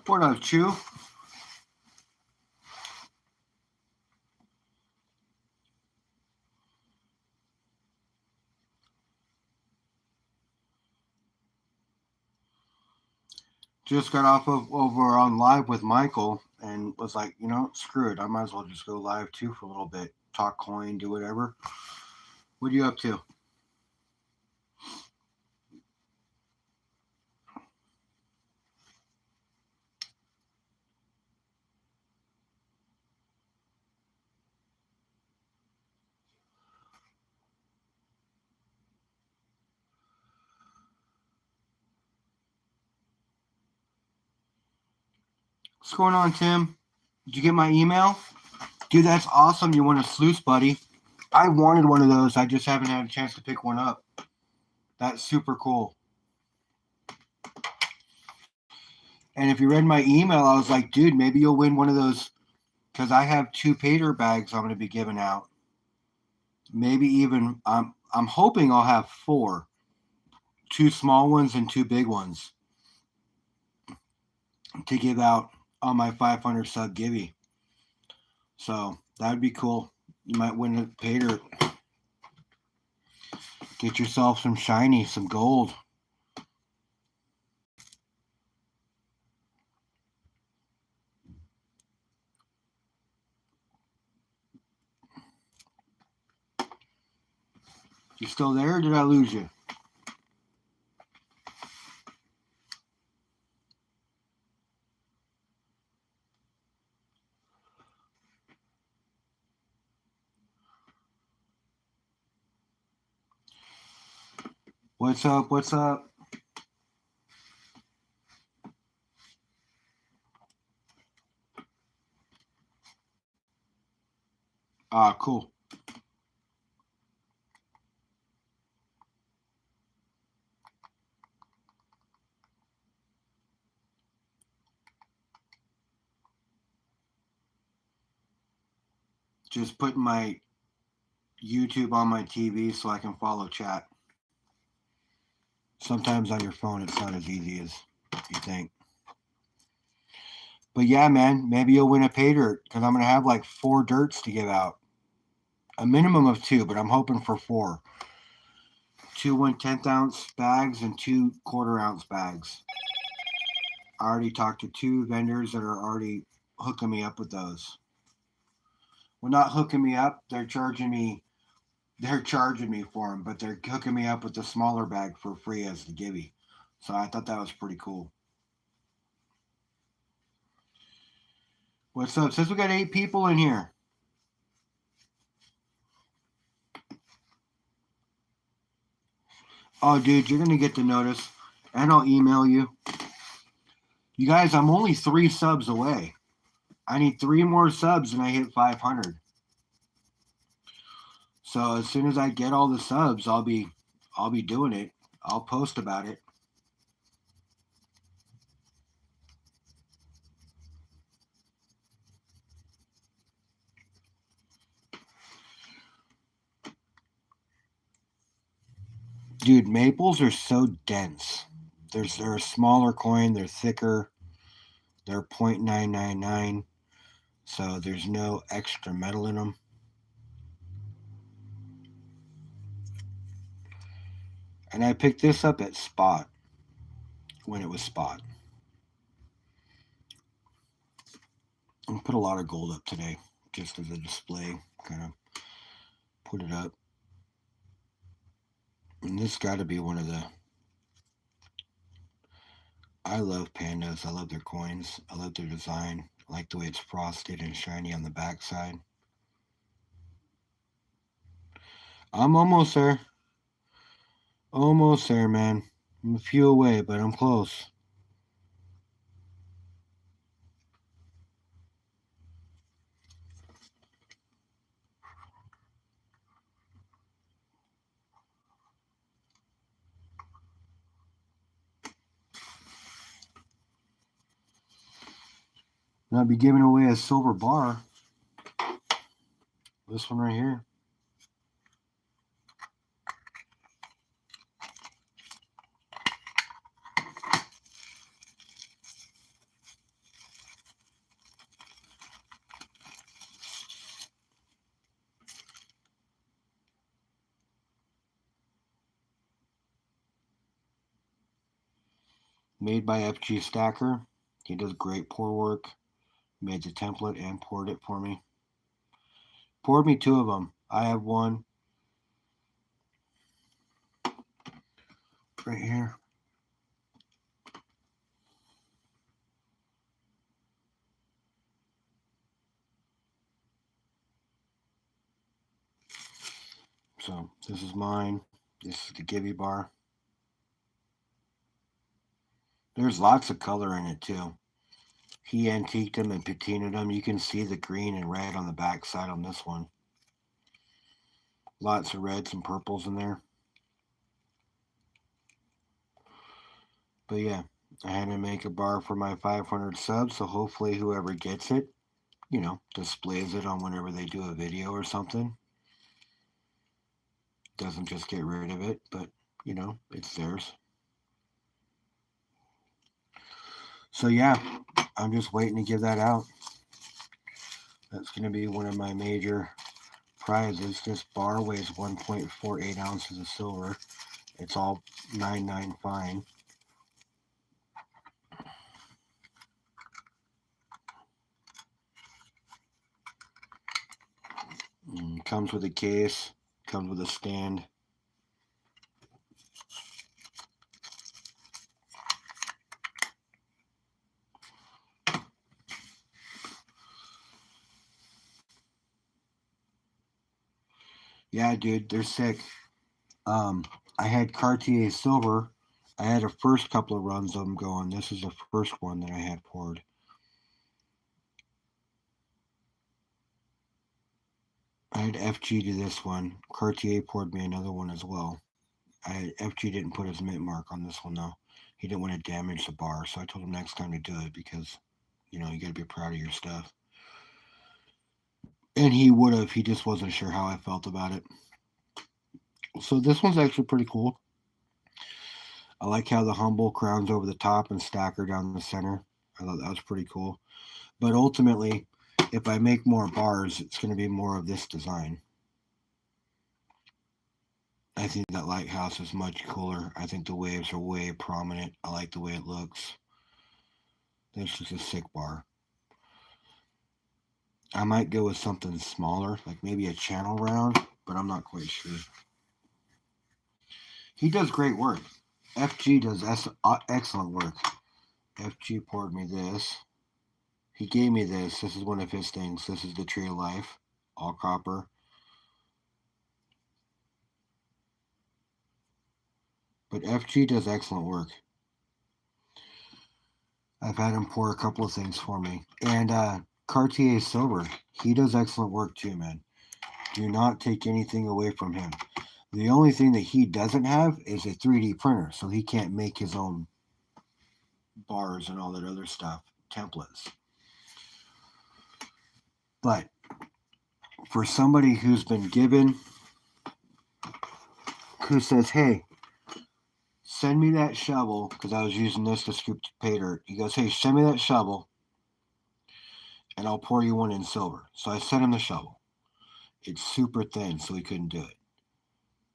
What up, Chew? Just got off of over on live with Michael and was like, screw it. I might as well just go live too for a little bit. Talk coin, do whatever. What are you up to? What's going on, Tim? Did you get my email? Dude, that's awesome. You want a sluice, buddy. I wanted one of those. I just haven't had a chance to pick one up. That's super cool. And if you read my email, I was like, dude, maybe you'll win one of those because I have 2 Pater bags I'm going to be giving out. Maybe even I'm hoping I'll have 4. 2 small ones and 2 big ones to give out on my 500 sub givey. So that would be cool. You might win a Pater. Get yourself some shiny, some gold. You still there or did I lose you? What's up? What's up? Cool. Just putting my YouTube on my TV so I can follow chat. Sometimes on your phone it's not as easy as you think. But yeah, man, maybe you'll win a pay dirt because I'm going to have like 4 dirts to give out. A minimum of 2, but I'm hoping for 4. 2 1/10 ounce bags and 2 1/4 ounce bags. I already talked to 2 vendors that are already hooking me up with those. Well, not hooking me up. They're charging me for them, but they're hooking me up with the smaller bag for free as the givey. So I thought that was pretty cool. What's up? Says we got 8 people in here. Oh, dude, you're going to get the notice, and I'll email you. You guys, I'm only 3 subs away. I need 3 more subs and I hit 500. So as soon as I get all the subs, I'll be doing it. I'll post about it. Dude, maples are so dense. They're a smaller coin. They're thicker. They're 0.999. So there's no extra metal in them. And I picked this up at Spot when it was Spot. I put a lot of gold up today just as a display. Kind of put it up. And this got to be one of the... I love pandas. I love their coins. I love their design. I like the way it's frosted and shiny on the backside. I'm almost there. Almost there, man. I'm a few away, but I'm close. And I'll be giving away a silver bar. This one right here. Made by FG Stacker. He does great pour work. Made the template and poured it for me. Poured me 2 of them. I have one right here. So this is mine. This is the Gibby bar. There's lots of color in it too. He antiqued them and patinaed them. You can see the green and red on the back side on this one. Lots of reds and purples in there. But yeah, I had to make a bar for my 500 subs, so hopefully whoever gets it, displays it on whenever they do a video or something. Doesn't just get rid of it, but it's theirs. So yeah, I'm just waiting to give that out. That's going to be one of my major prizes. This bar weighs 1.48 ounces of silver. It's all 99 fine. Comes with a case, comes with a stand. Yeah, dude, they're sick. I had Cartier silver. I had a first couple of runs of them going. This is the first one that I had poured. I had FG to this one. Cartier poured me another one as well. FG didn't put his mint mark on this one though. He didn't want to damage the bar, so I told him next time to do it because, you got to be proud of your stuff. And he would have. He just wasn't sure how I felt about it. So this one's actually pretty cool. I like how the humble crowns over the top and stacker down the center. I thought that was pretty cool. But ultimately, if I make more bars, it's going to be more of this design. I think that lighthouse is much cooler. I think the waves are way prominent. I like the way it looks. This is a sick bar. I might go with something smaller, like maybe a channel round, but I'm not quite sure. He does great work. FG does excellent work. FG poured me this. He gave me this. This is one of his things. This is the Tree of Life, all copper. But FG does excellent work. I've had him pour a couple of things for me. And Cartier Silver, he does excellent work too, man. Do not take anything away from him. The only thing that he doesn't have is a 3D printer, so he can't make his own bars and all that other stuff, templates. But for somebody who's been given, who says, hey, send me that shovel, because I was using this to scoop pay dirt. He goes, hey, send me that shovel, and I'll pour you one in silver. So I sent him the shovel. It's super thin, so he couldn't do it.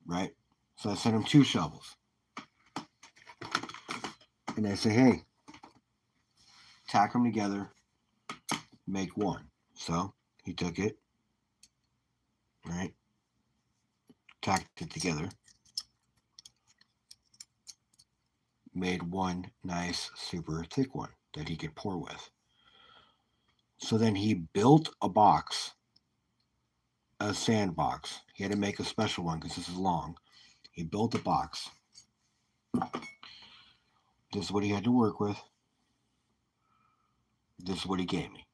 Right? So I sent him 2 shovels. And I say, hey, tack them together, make one. So he took it, right? Tacked it together, made one nice, super thick one that he could pour with. So then he built a box, a sand box. He had to make a special one because this is long. He built a box. This is what he had to work with. This is what he gave me.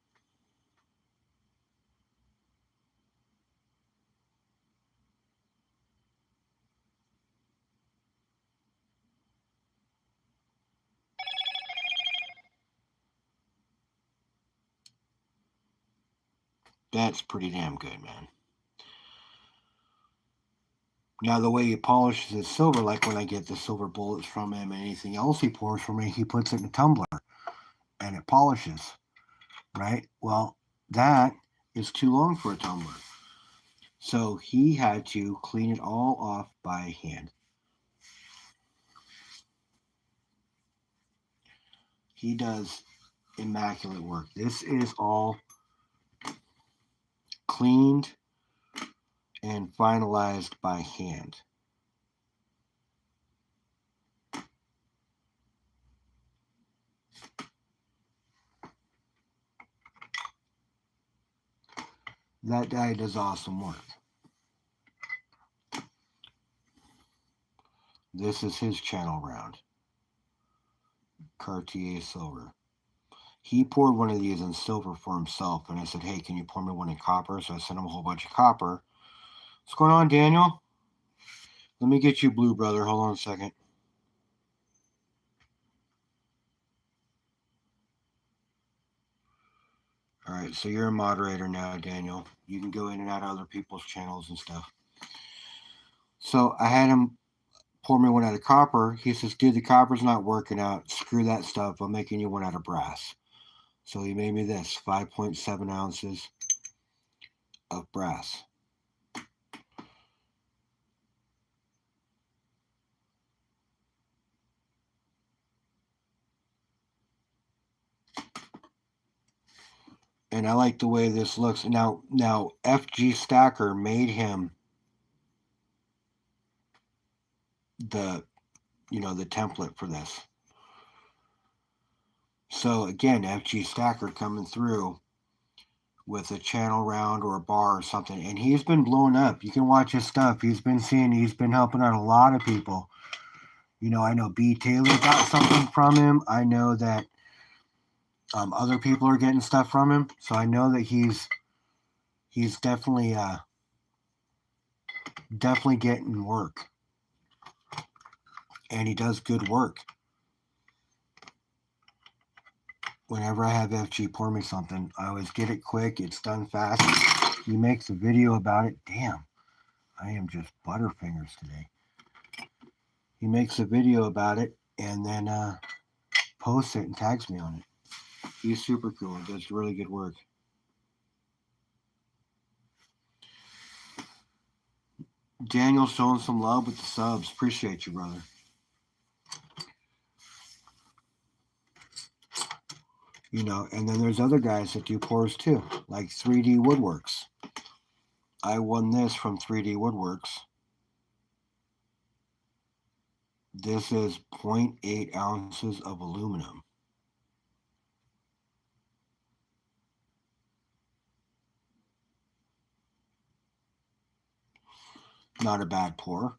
That's pretty damn good, man. Now, the way he polishes his silver, like when I get the silver bullets from him and anything else he pours for me, he puts it in a tumbler and it polishes, right? Well, that is too long for a tumbler. So he had to clean it all off by hand. He does immaculate work. This is all cleaned and finalized by hand. That guy does awesome work. This is his channel round. Cartier silver. He poured one of these in silver for himself, and I said, hey, can you pour me one in copper? So I sent him a whole bunch of copper. What's going on, Daniel? Let me get you blue, brother. Hold on a second. All right, so you're a moderator now, Daniel. You can go in and out of other people's channels and stuff. So I had him pour me one out of copper. He says, dude, the copper's not working out. Screw that stuff. I'm making you one out of brass. So he made me this, 5.7 ounces of brass. And I like the way this looks. Now FG Stacker made him the template for this. So again, FG Stacker coming through with a channel round or a bar or something, and he's been blowing up. You can watch his stuff. He's been helping out a lot of people. I know B. Taylor got something from him. I know that other people are getting stuff from him. So I know that he's definitely getting work, and he does good work. Whenever I have FG pour me something, I always get it quick. It's done fast. He makes a video about it. Damn, I am just butterfingers today. He makes a video about it and then posts it and tags me on it. He's super cool. He does really good work. Daniel showing some love with the subs. Appreciate you, brother. And then there's other guys that do pours too, like 3D Woodworks. I won this from 3D Woodworks. This is 0.8 ounces of aluminum. Not a bad pour.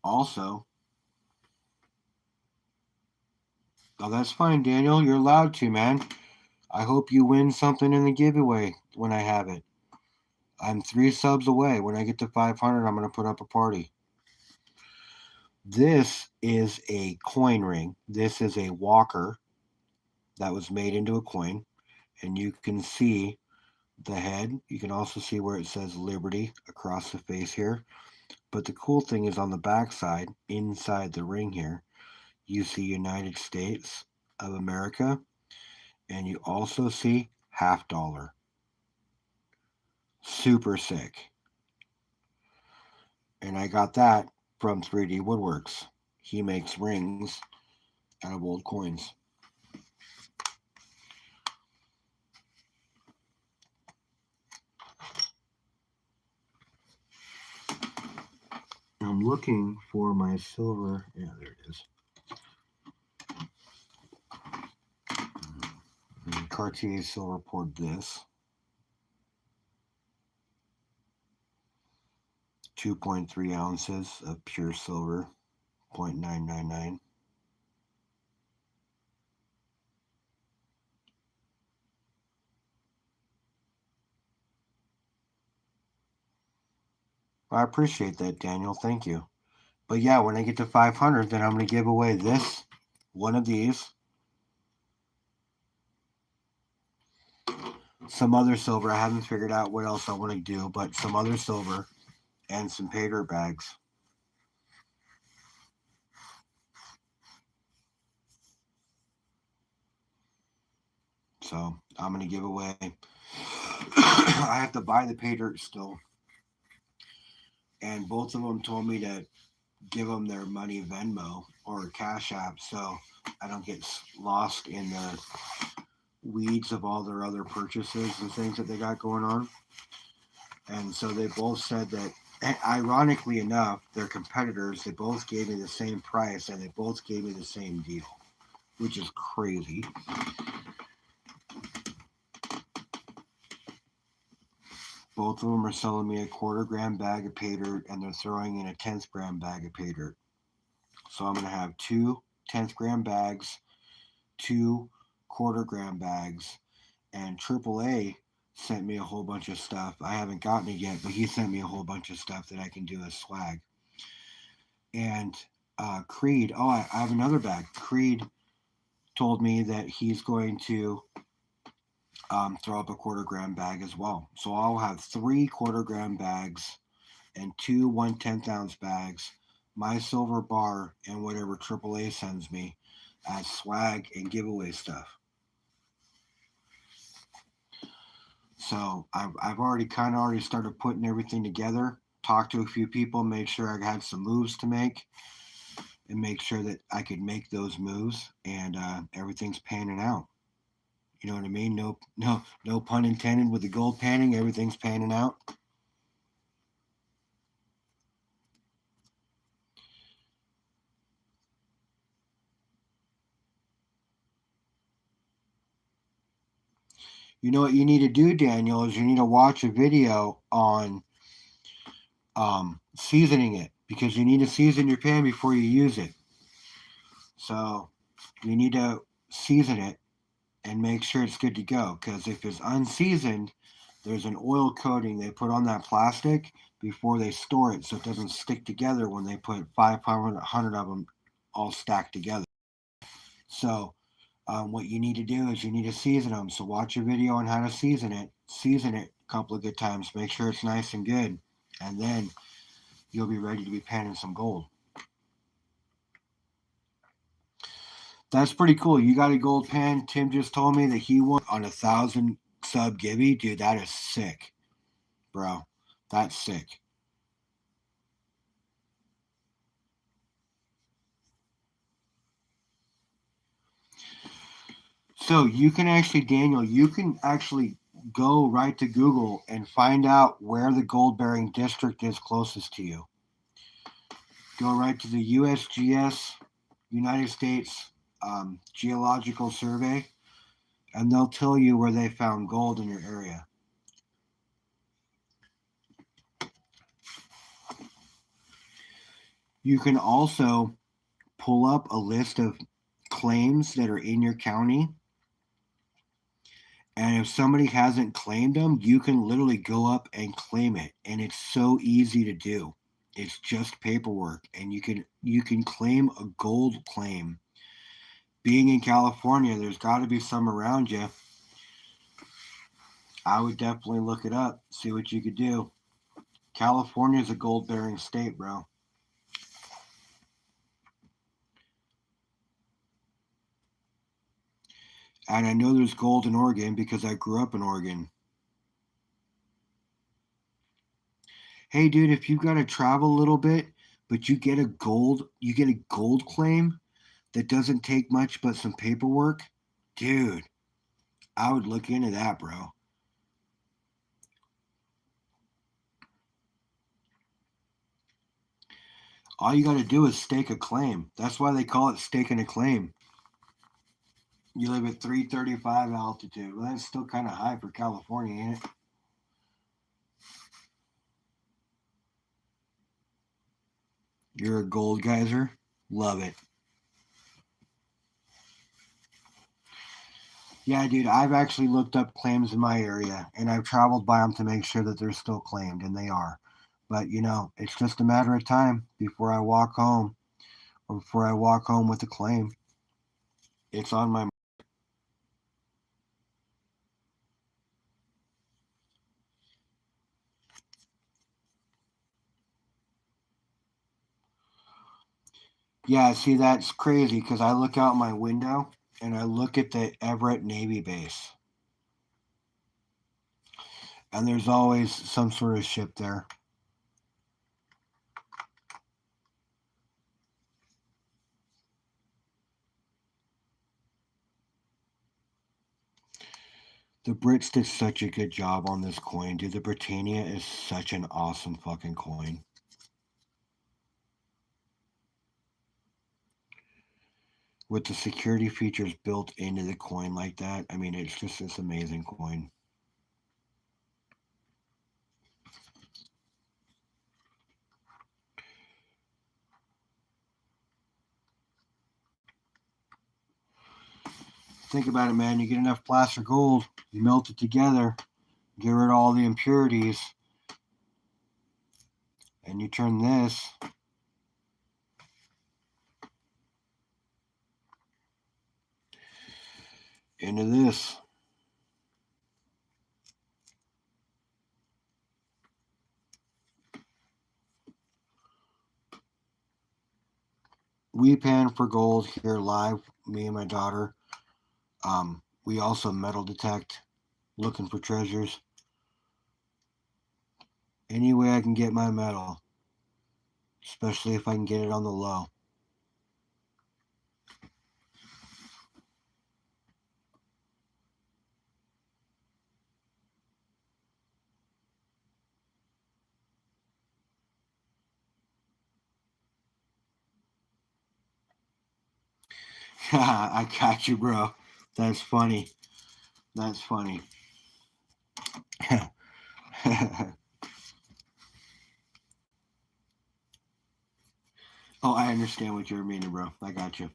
Also, oh, that's fine, Daniel. You're allowed to, man. I hope you win something in the giveaway when I have it. I'm 3 subs away. When I get to 500, I'm going to put up a party. This is a coin ring. This is a walker that was made into a coin. And you can see the head. You can also see where it says Liberty across the face here. But the cool thing is on the back side, inside the ring here, you see United States of America. And you also see $50. Super sick. And I got that from 3D Woodworks. He makes rings out of old coins. I'm looking for my silver. Yeah, there it is. And Cartier silver poured this. 2.3 ounces of pure silver, 0.999. I appreciate that, Daniel. Thank you. But yeah, when I get to 500, then I'm going to give away this, one of these, some other silver. I haven't figured out what else I want to do, but some other silver and some pay dirt bags. So I'm going to give away. I have to buy the pay dirt still. And both of them told me to give them their money Venmo. or Cash App, so I don't get lost in the weeds of all their other purchases and things that they got going on. And so they both said that, ironically enough, their competitors, they both gave me the same price and they both gave me the same deal, which is crazy. Both of them are selling me a 1/4 gram bag of pay dirt and they're throwing in a 10th gram bag of pay dirt. So I'm going to have 2 10th gram bags, 2 1/4 gram bags, and AAA sent me a whole bunch of stuff. I haven't gotten it yet, but he sent me a whole bunch of stuff that I can do as swag. And Creed, I have another bag. Creed told me that he's going to throw up a 1/4 gram bag as well. So I'll have 3 1/4 gram bags and 2 1/10 ounce bags, my silver bar, and whatever AAA sends me as swag and giveaway stuff. So I've already started putting everything together, talked to a few people, made sure I had some moves to make, and make sure that I could make those moves, and everything's panning out. You know what I mean? No pun intended with the gold panning. Everything's panning out. You know what you need to do, Daniel, is you need to watch a video on seasoning it, because you need to season your pan before you use it. So you need to season it and make sure it's good to go, because if it's unseasoned, there's an oil coating they put on that plastic before they store it so it doesn't stick together when they put 500 of them all stacked together. So what you need to do is you need to season them. So watch a video on how to season it a couple of good times, make sure it's nice and good, and then you'll be ready to be panning some gold. That's pretty cool. You got a gold pan. Tim just told me that he won on 1,000 sub Gibby. Dude, that is sick, bro. That's sick. So you can actually, Daniel, you can actually go right to Google and find out where the gold bearing district is closest to you. Go right to the USGS, United States Geological Survey, and they'll tell you where they found gold in your area. You can also pull up a list of claims that are in your county. And if somebody hasn't claimed them, you can literally go up and claim it. And it's so easy to do. It's just paperwork. And you can claim a gold claim. Being in California, there's got to be some around you. I would definitely look it up, see what you could do. California is a gold bearing state, bro. And I know there's gold in Oregon because I grew up in Oregon. Hey, dude, if you've got to travel a little bit, but you get a gold claim that doesn't take much but some paperwork, dude, I would look into that, bro. All you got to do is stake a claim. That's why they call it staking a claim. You live at 335 altitude. Well, that's still kind of high for California, ain't it? You're a gold geyser? Love it. Yeah, dude, I've actually looked up claims in my area and I've traveled by them to make sure that they're still claimed, and they are. But, it's just a matter of time before I walk home, or before I walk home with a claim. It's on my. Yeah, see, that's crazy because I look out my window and I look at the Everett Navy base, and there's always some sort of ship there. The Brits did such a good job on this coin, dude. The Britannia is such an awesome fucking coin. With the security features built into the coin like that, I mean, it's just this amazing coin. Think about it, man. You get enough plaster gold, you melt it together, get rid of all the impurities, and you turn this into this. We pan for gold here live, me and my daughter. We also metal detect, looking for treasures. Any way I can get my metal, especially if I can get it on the low. I got you, bro. That's funny. That's funny. Oh, I understand what you're meaning, bro. I got you.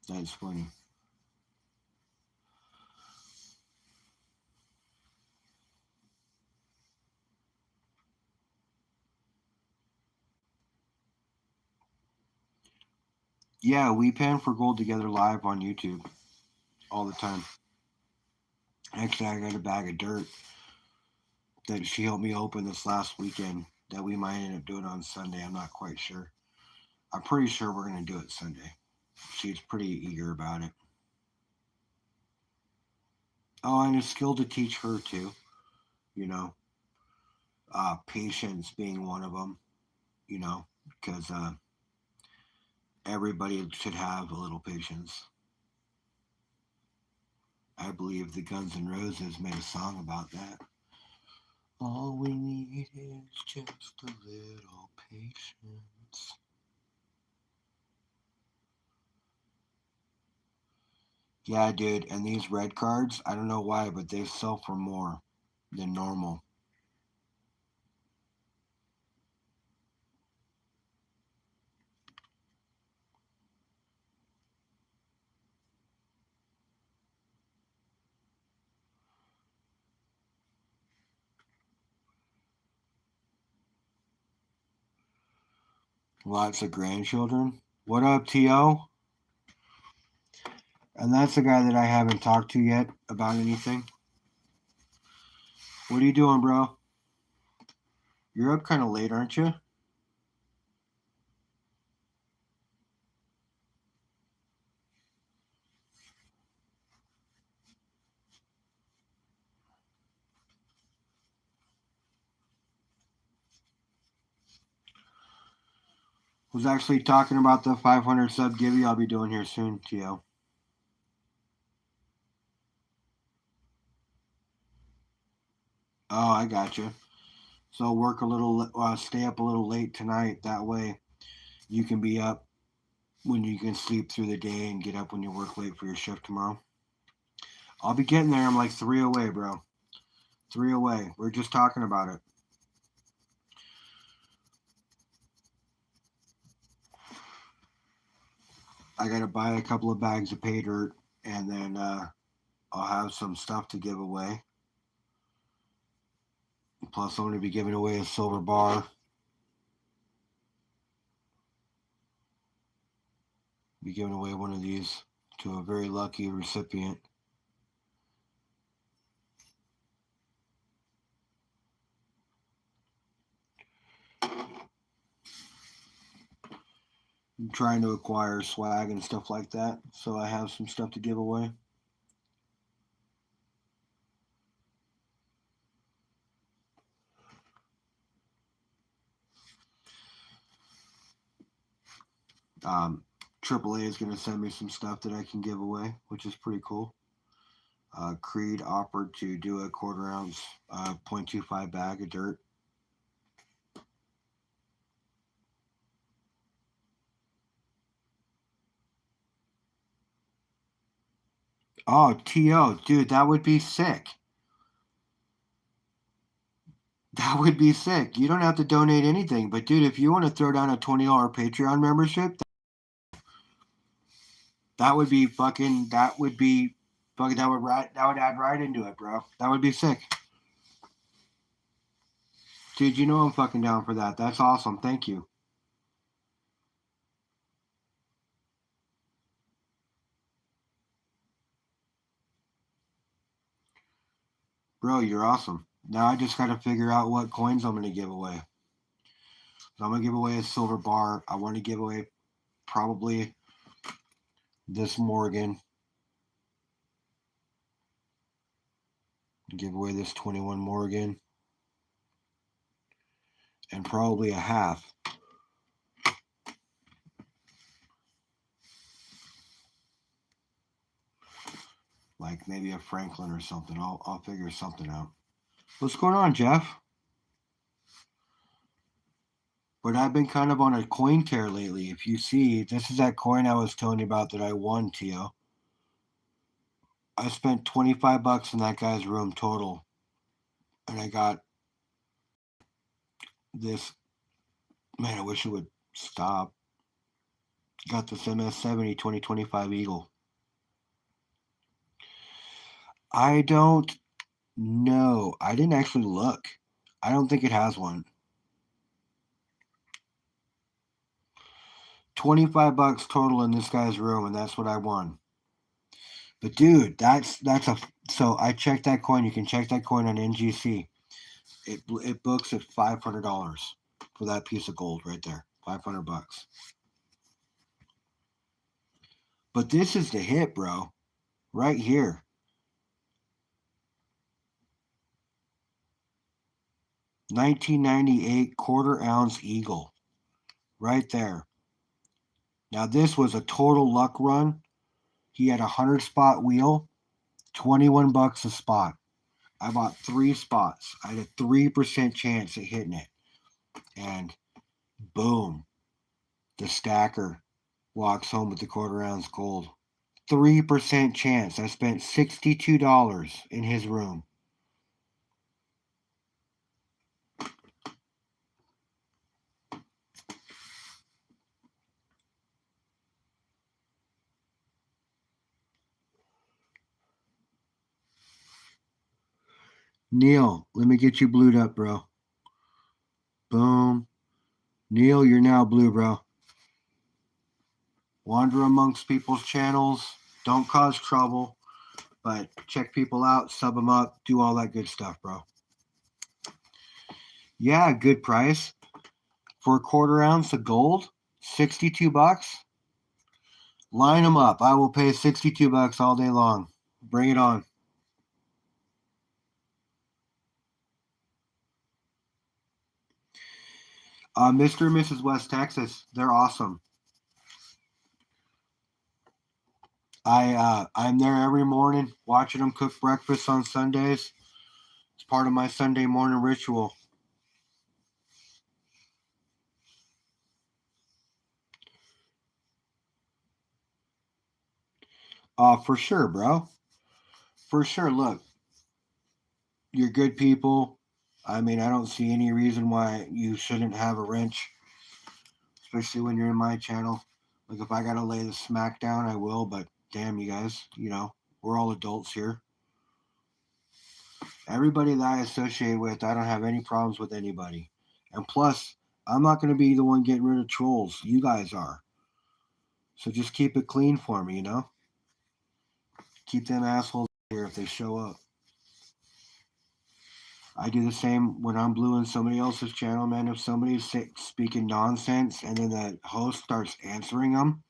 That's funny. Yeah, we pan for gold together live on YouTube all the time. Actually, I got a bag of dirt that she helped me open this last weekend that we might end up doing on Sunday. I'm not quite sure. I'm pretty sure we're going to do it Sunday. She's pretty eager about it. Oh, and a skill to teach her too. You know, patience being one of them. You know, because everybody should have a little patience. I believe the Guns N' Roses made a song about that. All we need is just a little patience. Yeah, dude, and these red cards, I don't know why, but they sell for more than normal. Lots of grandchildren. What up, T.O.? And that's the guy that I haven't talked to yet about anything. What are you doing, bro? You're up kind of late, aren't you? Was actually talking about the 500 sub givey I'll be doing here soon, T.O. Oh, I got you. So work a little, stay up a little late tonight. That way you can be up when you can sleep through the day and get up when you work late for your shift tomorrow. I'll be getting there. I'm like 3 away, bro. 3 away. We're just talking about it. I got to buy a couple of bags of pay dirt, and then I'll have some stuff to give away. Plus, I'm going to be giving away a silver bar. Be giving away one of these to a very lucky recipient. I'm trying to acquire swag and stuff like that, so I have some stuff to give away. Um, AAA is going to send me some stuff that I can give away, which is pretty cool. Creed offered to do a quarter ounce 0.25 bag of dirt. Oh, TO, dude, that would be sick. That would be sick. You don't have to donate anything, but dude, if you want to throw down a $20 Patreon membership, that would be fucking. That would be fucking. That would add right into it, bro. That would be sick. Dude, you know I'm fucking down for that. That's awesome. Thank you. Bro, you're awesome. Now I just gotta figure out what coins I'm gonna give away. So I'm gonna give away a silver bar. I want to give away probably this Morgan. Give away this 21 Morgan. And probably a half. Like maybe a Franklin or something. I'll figure something out. What's going on, Jeff? But I've been kind of on a coin tear lately. If you see, this is that coin I was telling you about that I won, Tio. I spent 25 bucks in that guy's room total. And I got this. Man, I wish it would stop. Got this MS-70 2025 Eagle. I don't know. I didn't actually look. I don't think it has one. 25 bucks total in this guy's room, and that's what I won. But dude, that's a. So I checked that coin. You can check that coin on NGC. It books at $500 for that piece of gold right there. 500 bucks. But this is the hit, bro. Right here. $19.98 quarter ounce Eagle. Right there. Now this was a total luck run. He had a 100 spot wheel, 21 bucks a spot. I bought 3 spots. I had a 3% chance at hitting it. And boom, the stacker walks home with the quarter ounce gold. 3% chance. I spent $62 in his room. Neil, let me get you blued up, bro. Boom. Neil, you're now blue, bro. Wander amongst people's channels. Don't cause trouble. But check people out, sub them up, do all that good stuff, bro. Yeah, good price. For a quarter ounce of gold, 62 bucks. Line them up. I will pay 62 bucks all day long. Bring it on. Mr. and Mrs. West Texas, they're awesome. I'm there every morning watching them cook breakfast on Sundays. It's part of my Sunday morning ritual. For sure, bro. For sure. Look, you're good people. I mean, I don't see any reason why you shouldn't have a wrench, especially when you're in my channel. Like, if I gotta lay the smack down, I will, but damn, you guys, we're all adults here. Everybody that I associate with, I don't have any problems with anybody. And plus, I'm not going to be the one getting rid of trolls. You guys are. So just keep it clean for me, Keep them assholes here if they show up. I do the same when I'm blue in somebody else's channel, man. If somebody's speaking nonsense and then the host starts answering them,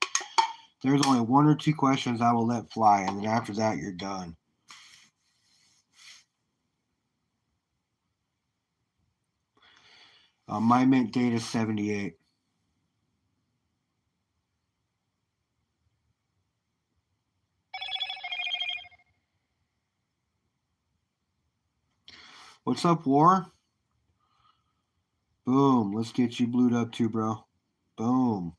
there's only 1 or 2 questions I will let fly, and then after that, you're done. My mint date is 78. What's up, War? Boom. Let's get you blued up too, bro. Boom.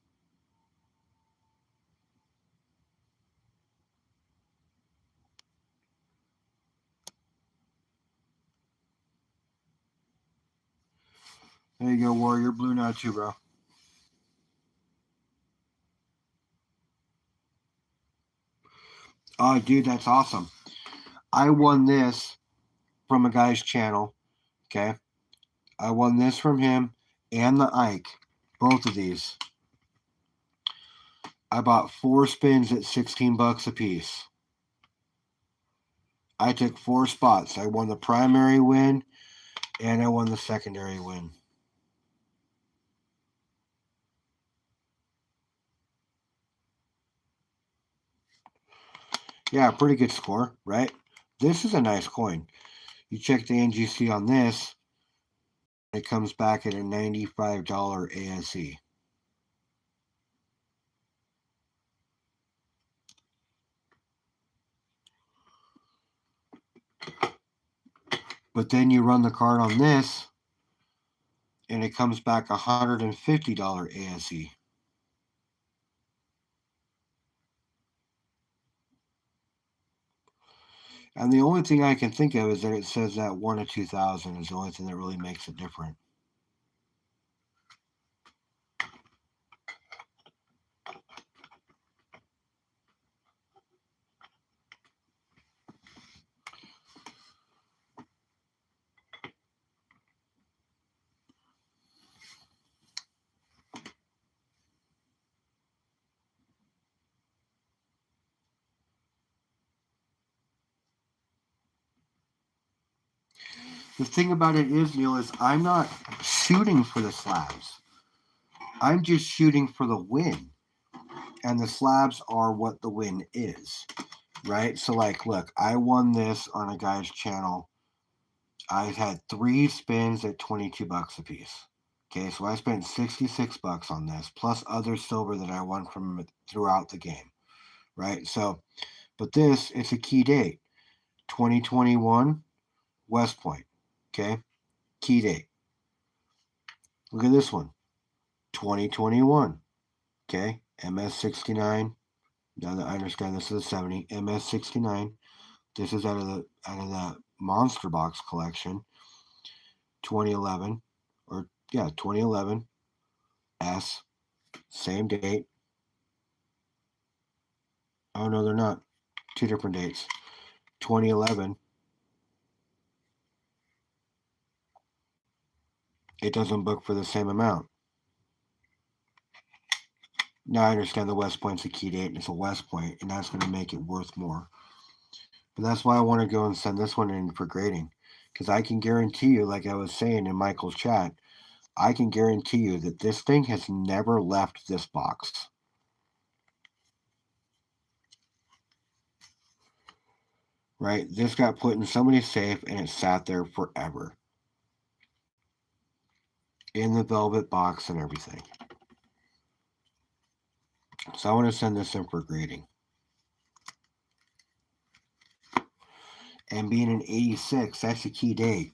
There you go, War. You're blue now too, bro. Oh, dude, that's awesome. I won this from a guy's channel. Okay. I won this from him and the Ike. Both of these. I bought 4 spins at $16 a piece. I took 4 spots. I won the primary win and I won the secondary win. Yeah, pretty good score, right? This is a nice coin. You check the NGC on this, it comes back at a $95 ASE. But then you run the card on this, and it comes back $150 ASE. And the only thing I can think of is that it says that 1 of 2,000 is the only thing that really makes it different. The thing about it is, Neil, is I'm not shooting for the slabs. I'm just shooting for the win. And the slabs are what the win is, right? So, like, look, I won this on a guy's channel. I had 3 spins at $22 a piece. Okay, so I spent $66 on this, plus other silver that I won from throughout the game, right? So, but this, it's a key date, 2021, West Point, okay? Key date. Look at this one, 2021, okay? MS69. Now that I understand this is a 70, MS69. This is out of the Monster Box collection, 2011, or yeah, 2011 S, same date. Oh no, they're not. 2 different dates. 2011. It doesn't book for the same amount. Now I understand the West Point's a key date and it's a West Point, and that's going to make it worth more. But that's why I want to go and send this one in for grading. Because I can guarantee you, like I was saying in Michael's chat, I can guarantee you that this thing has never left this box. Right? This got put in somebody's safe and it sat there forever. In the velvet box and everything. So I want to send this in for grading. And being an 86, that's a key date.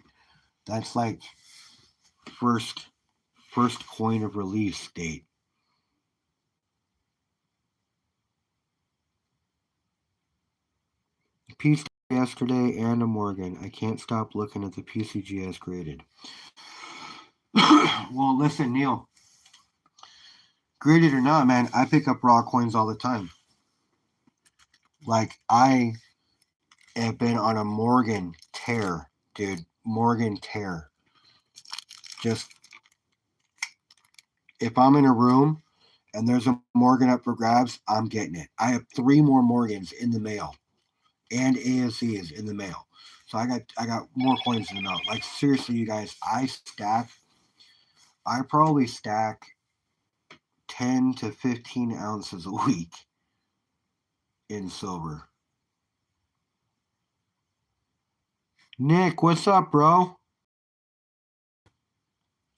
That's like first coin of release date. Piece yesterday and a Morgan. I can't stop looking at the PCGS graded. Well, listen, Neil. Graded or not, man, I pick up raw coins all the time. Like, I have been on a Morgan tear, dude. Morgan tear. Just, if I'm in a room and there's a Morgan up for grabs, I'm getting it. I have 3 more Morgans in the mail. And ASE is in the mail. So I got more coins in the mail. Like, seriously, you guys, I probably stack 10 to 15 ounces a week in silver. Nick, what's up, bro?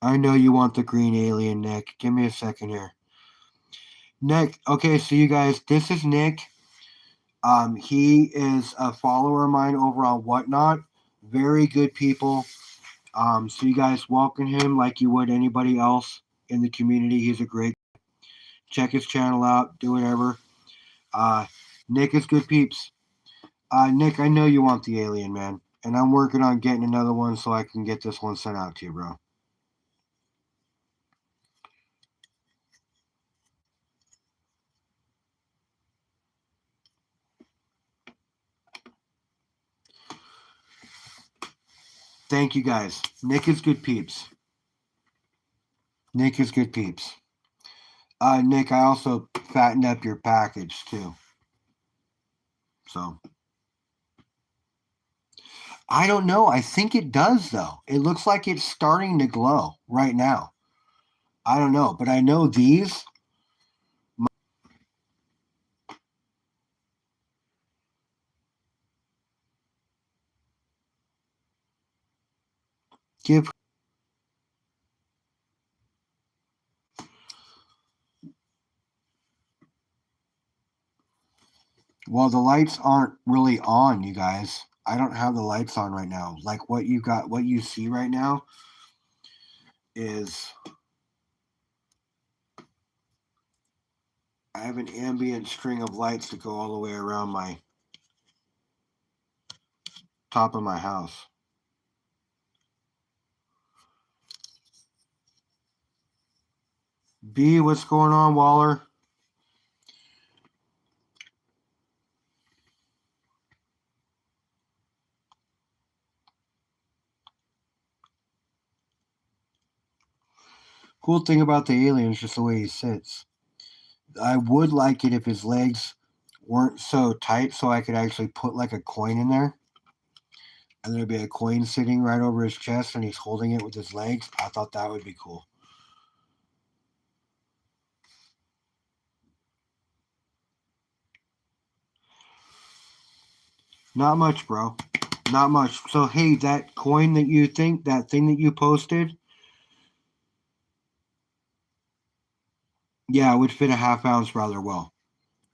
I know you want the green alien, Nick. Give me a second here. Nick, okay, so you guys, this is Nick. He is a follower of mine over on Whatnot. Very good people. So you guys welcome him like you would anybody else in the community. He's a great guy. Check his channel out. Do whatever. Nick is good peeps. Nick, I know you want the alien, man. And I'm working on getting another one so I can get this one sent out to you, bro. Thank you guys. Nick is good peeps. Nick is good peeps. Nick, I also fattened up your package too. So I don't know. I think it does though. It looks like it's starting to glow right now. I don't know, but I know these give. Well, the lights aren't really on, you guys. I don't have the lights on right now. Like what you got, what you see right now is I have an ambient string of lights that go all the way around my top of my house. B, what's going on, Waller? Cool thing about the alien is just the way he sits. I would like it if his legs weren't so tight so I could actually put like a coin in there. And there'd be a coin sitting right over his chest and he's holding it with his legs. I thought that would be cool. Not much, bro. Not much. So hey, that coin that you think, that thing that you posted, yeah, it would fit a half ounce rather well.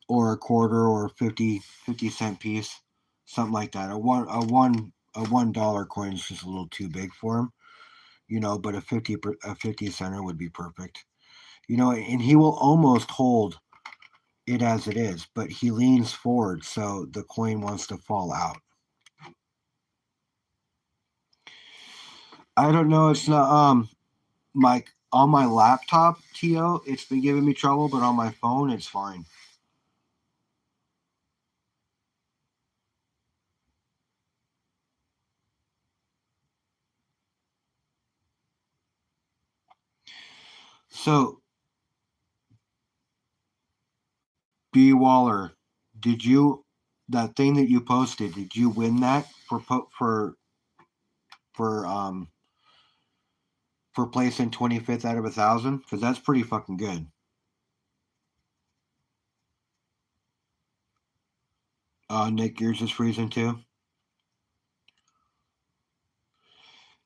Or a quarter or 50 cent piece. Something like that. A $1 coin is just a little too big for him. But a 50 center would be perfect. And he will almost hold it as it is, but he leans forward so the coin wants to fall out. I don't know. It's not like on my laptop, To. It's been giving me trouble, but on my phone, it's fine. So, B Waller, did you that thing that you posted? Did you win that for um for placing 25th out of 1,000? Because that's pretty fucking good. Nick, yours is freezing too.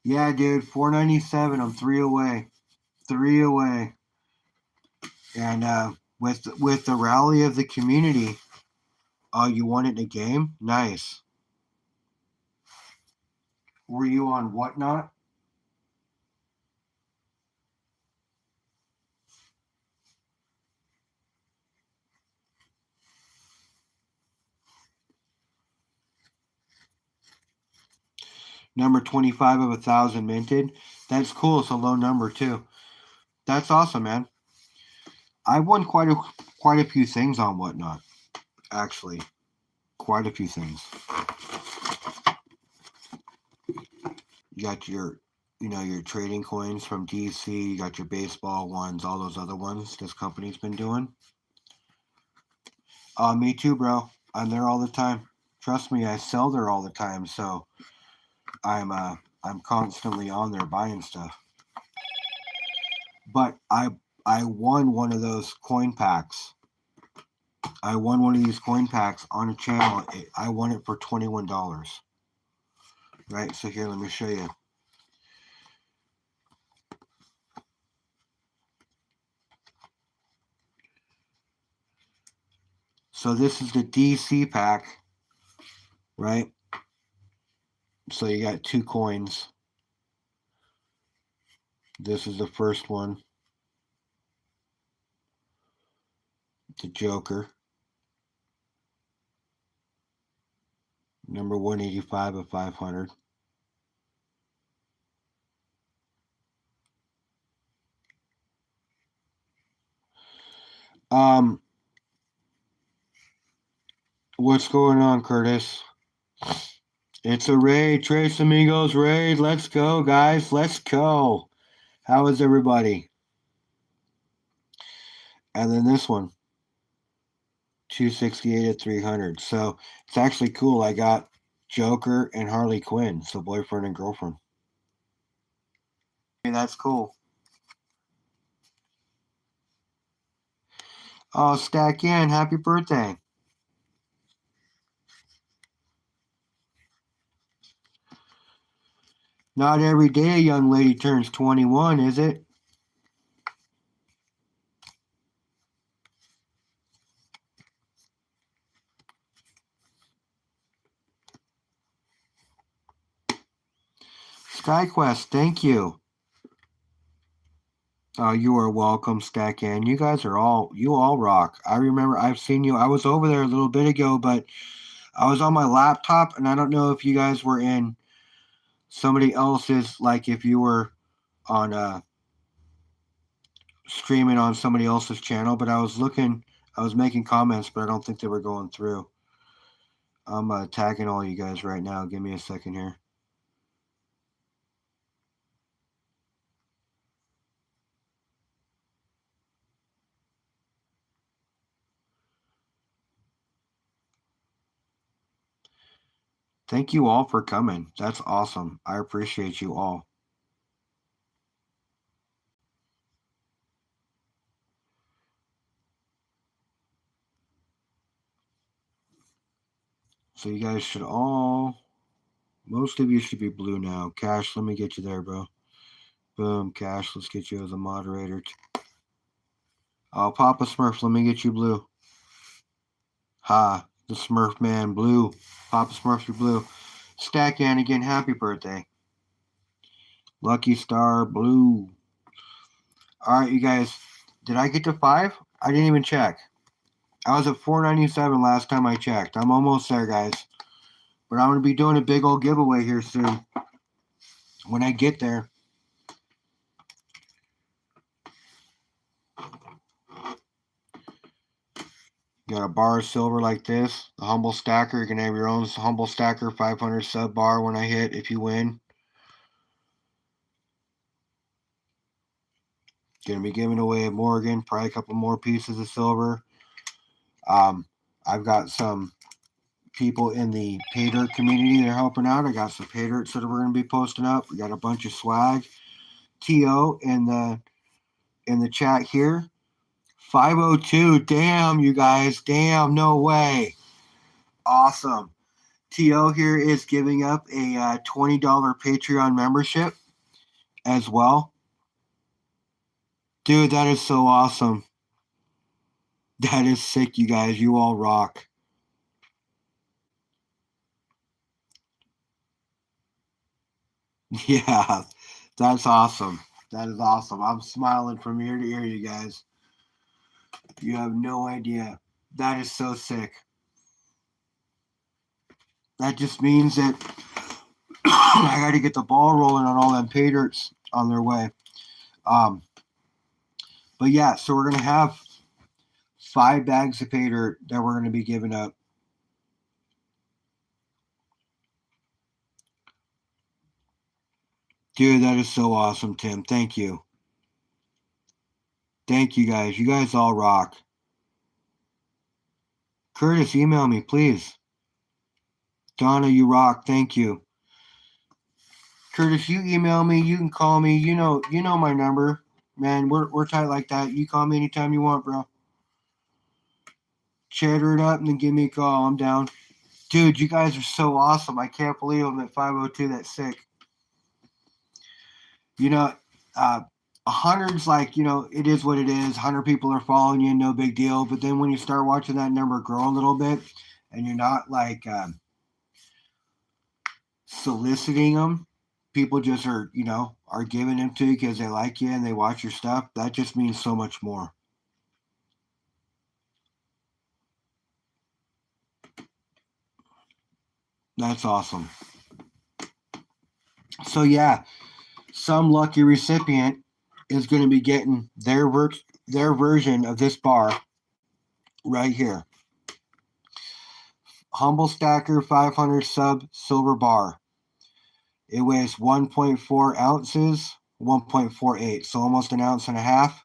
Yeah, dude, 497. I'm three away. Three away. And with the rally of the community, you won it in a game. Nice. Were you on Whatnot? Number 25 of 1,000 minted. That's cool. It's a low number too. That's awesome, man. I won quite a few things on Whatnot. Actually, quite a few things. You got your trading coins from DC. You got your baseball ones. All those other ones this company's been doing. Me too, bro. I'm there all the time. Trust me, I sell there all the time. So I'm constantly on there buying stuff. But I won one of those coin packs. I won one of these coin packs on a channel. I won it for $21. Right. So here, let me show you. So this is the DC pack, right? So you got two coins. This is the first one. The Joker. Number 185 of 500. What's going on, Curtis? It's a raid, Trace Amigos raid. Let's go, guys. Let's go. How is everybody? And then this one, 268 at 300. So it's actually cool. I got Joker and Harley Quinn, so boyfriend and girlfriend. Hey, that's cool. Oh, Stack in. Happy birthday. Not every day a young lady turns 21, is it? SkyQuest, thank you. Oh, you are welcome, Stack in. You guys are you all rock. I remember I've seen you. I was over there a little bit ago, but I was on my laptop, and I don't know if you guys were in somebody else's, like if you were on streaming on somebody else's channel, but I was making comments, but I don't think they were going through. I'm tagging all you guys right now. Give me a second here. Thank you all for coming. That's awesome. I appreciate you all. So you guys should most of you should be blue now. Cash, let me get you there, bro. Boom, Cash, let's get you as a moderator. Oh, Papa Smurf, let me get you blue. Ha, the Smurf man, blue. Papa Smurf, you're blue. Stack again, happy birthday. Lucky Star, blue. All right, you guys. Did I get to 5? I didn't even check. I was at 497 last time I checked. I'm almost there, guys. But I'm going to be doing a big old giveaway here soon. When I get there. You got a bar of silver like this. The Humble Stacker. You can have your own Humble Stacker 500 sub bar when I hit if you win. Going to be giving away a Morgan. Probably a couple more pieces of silver. I've got some people in the pay dirt community that are helping out. I got some pay dirts that we're going to be posting up. We got a bunch of swag. TO in the chat here. 502. Damn, you guys. Damn, no way. Awesome. TO here is giving up a $20 Patreon membership as well. Dude, that is so awesome. That is sick, you guys. You all rock. Yeah, that's awesome. That is awesome. I'm smiling from ear to ear, you guys. You have no idea. That is so sick. That just means that I got to get the ball rolling on all them pay dirts on their way. But yeah, so we're going to have 5 bags of pay dirt that we're going to be giving up. Dude, that is so awesome, Tim. Thank you. Thank you, guys. You guys all rock. Curtis, email me, please. Donna, you rock. Thank you. Curtis, you email me. You can call me. You know my number. Man, we're tight like that. You call me anytime you want, bro. Chatter it up and then give me a call. I'm down. Dude, you guys are so awesome. I can't believe I'm at 502. That's sick. You know, 100's like, it is what it is. 100 people are following you, no big deal. But then when you start watching that number grow a little bit and you're not like soliciting them, people just are, are giving them to you because they like you and they watch your stuff, that just means so much more. That's awesome. So yeah, some lucky recipient is going to be getting their version of this bar right here. Humble Stacker 500 sub silver bar. It weighs 1.4 ounces, 1.48, so almost an ounce and a half.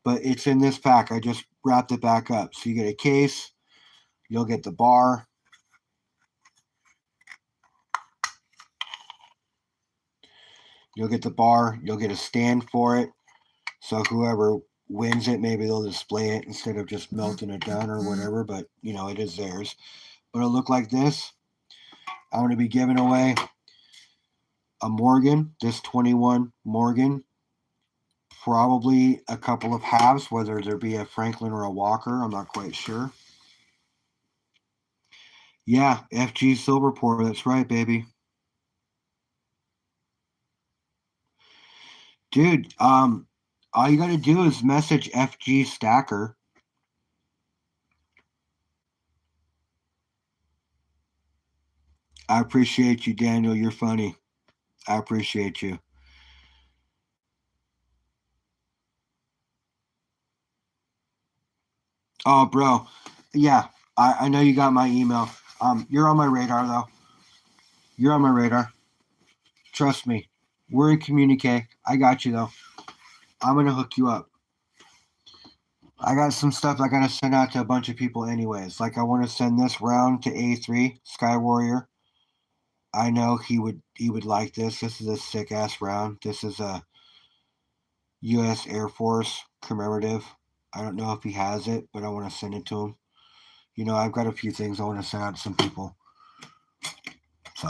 But it's in this pack. I just wrapped it back up. So you get a case, you'll get the bar. You'll get the bar, you'll get a stand for it. So whoever wins it, maybe they'll display it instead of just melting it down or whatever, but it is theirs. But it'll look like this. I'm going to be giving away a Morgan, this 21 Morgan, probably a couple of halves, whether there be a Franklin or a Walker, I'm not quite sure. Yeah, FG Silver Pour, that's right, baby. Dude, all you got to do is message FG Stacker. I appreciate you, Daniel. You're funny. I appreciate you. Oh, bro. Yeah, I know you got my email. You're on my radar, though. You're on my radar. Trust me. We're in communique. I got you, though. I'm going to hook you up. I got some stuff I got to send out to a bunch of people anyways. Like I want to send this round to A3, Sky Warrior. I know he would like this. This is a sick ass round. This is a U.S. Air Force commemorative. I don't know if he has it, but I want to send it to him. I've got a few things I want to send out to some people. So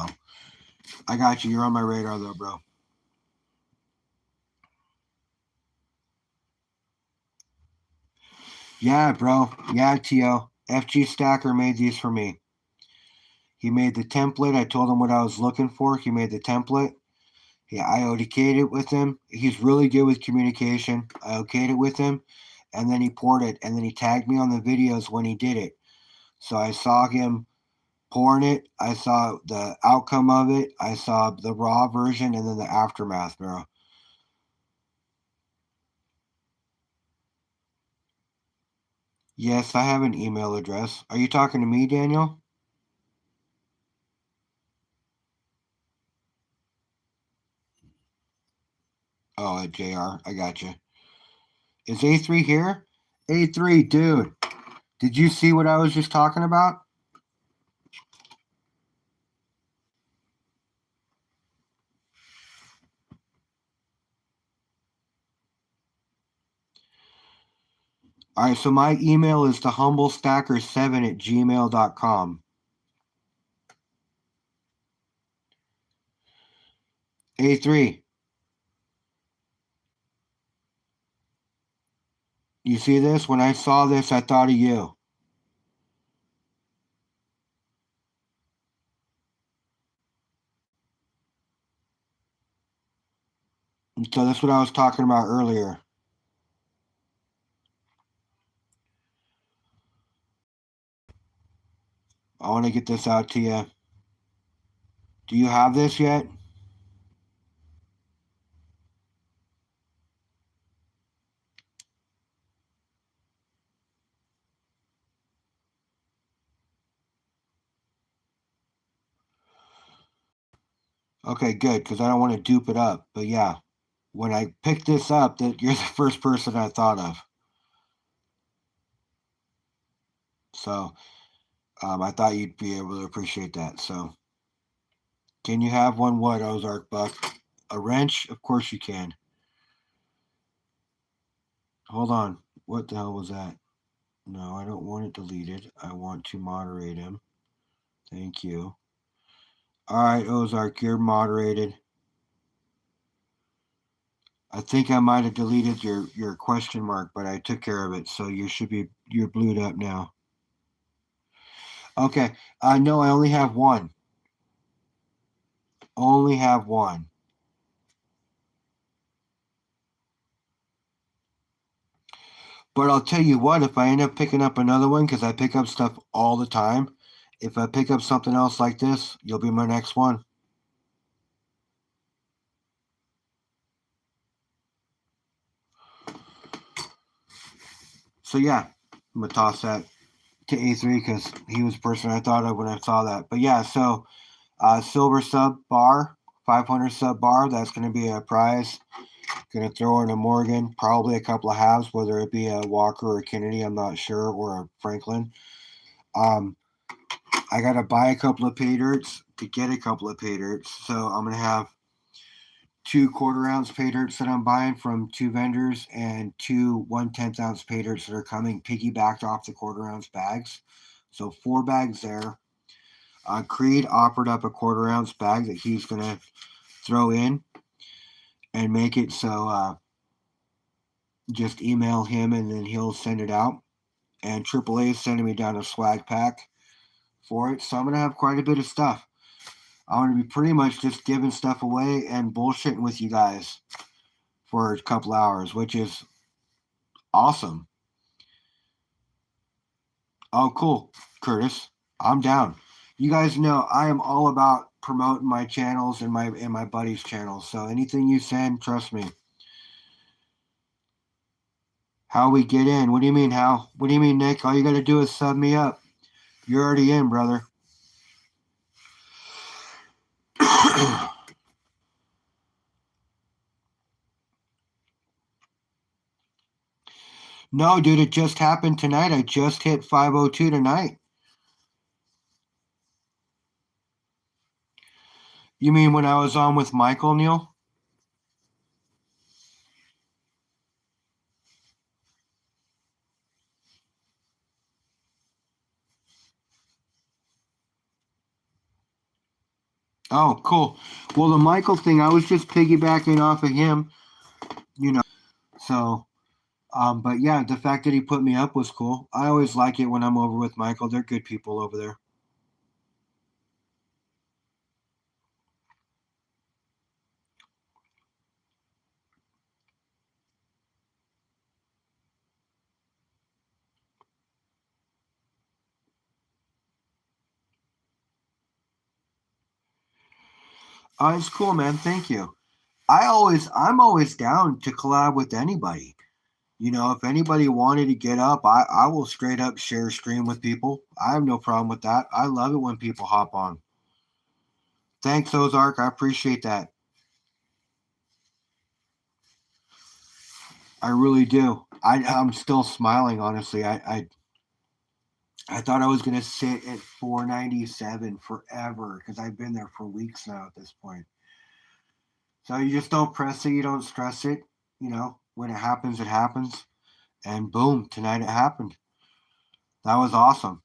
I got you. You're on my radar though, bro. Yeah, bro. Yeah, T.O. FG Stacker made these for me. He made the template. I told him what I was looking for. He made the template. Yeah, I okayed it with him. He's really good with communication. I okayed it with him, and then he poured it, and then he tagged me on the videos when he did it. So I saw him pouring it. I saw the outcome of it. I saw the raw version and then the aftermath, bro. Yes, I have an email address. Are you talking to me, Daniel? Oh, at JR. I got you. Is A3 here? A3, dude. Did you see what I was just talking about? All right, so my email is thehumblestacker7@gmail.com. A3, you see this? When I saw this, I thought of you. And so that's what I was talking about earlier. I want to get this out to you. Do you have this yet? Okay, good, because I don't want to dupe it up. But yeah, when I picked this up, that you're the first person I thought of. So I thought you'd be able to appreciate that. So can you have one what, Ozark Buck? A wrench? Of course you can. Hold on. What the hell was that? No, I don't want it deleted. I want to moderate him. Thank you. All right, Ozark, you're moderated. I think I might have deleted your question mark, but I took care of it, so you're blued up now. Okay. No, I only have one. Only have one. But I'll tell you what, if I end up picking up another one, because I pick up stuff all the time, if I pick up something else like this, you'll be my next one. So yeah, I'm gonna toss that to A3 because he was the person I thought of when I saw that. But yeah, so silver sub bar, 500 sub bar. That's gonna be a prize. Gonna throw in a Morgan, probably a couple of halves, whether it be a Walker or a Kennedy, I'm not sure, or a Franklin. Um, I gotta buy a couple of pay dirts to get a couple of pay dirts. So I'm gonna have 2 quarter-ounce pay dirts that I'm buying from 2 vendors and 2 1/10 ounce pay dirts that are coming piggybacked off the quarter-ounce bags. So 4 bags there. Creed offered up a quarter-ounce bag that he's gonna throw in and make it so just email him and then he'll send it out. And AAA is sending me down a swag pack for it. So I'm gonna have quite a bit of stuff. I'm gonna be pretty much just giving stuff away and bullshitting with you guys for a couple hours, which is awesome. Oh, cool, Curtis. I'm down. You guys know I am all about promoting my channels and my buddies' channels. So anything you send, trust me. How we get in? What do you mean how? What do you mean, Nick? All you gotta do is sub me up. You're already in, brother. No, dude, it just happened tonight. I just hit 502 tonight. You mean when I was on with Michael, Neil? Oh, cool. Well, the Michael thing, I was just piggybacking off of him, you know. So, but yeah, the fact that he put me up was cool. I always like it when I'm over with Michael. They're good people over there. It's cool, man. Thank you. I'm always down to collab with anybody. If anybody wanted to get up, I will straight up share stream with people. I have no problem with that. I love it when people hop on. Thanks, Ozark. I appreciate that. I really do. I'm still smiling, honestly. I thought I was gonna sit at 497 forever because I've been there for weeks now at this point. So you just don't press it, you don't stress it. When it happens, it happens. And boom, tonight it happened. That was awesome.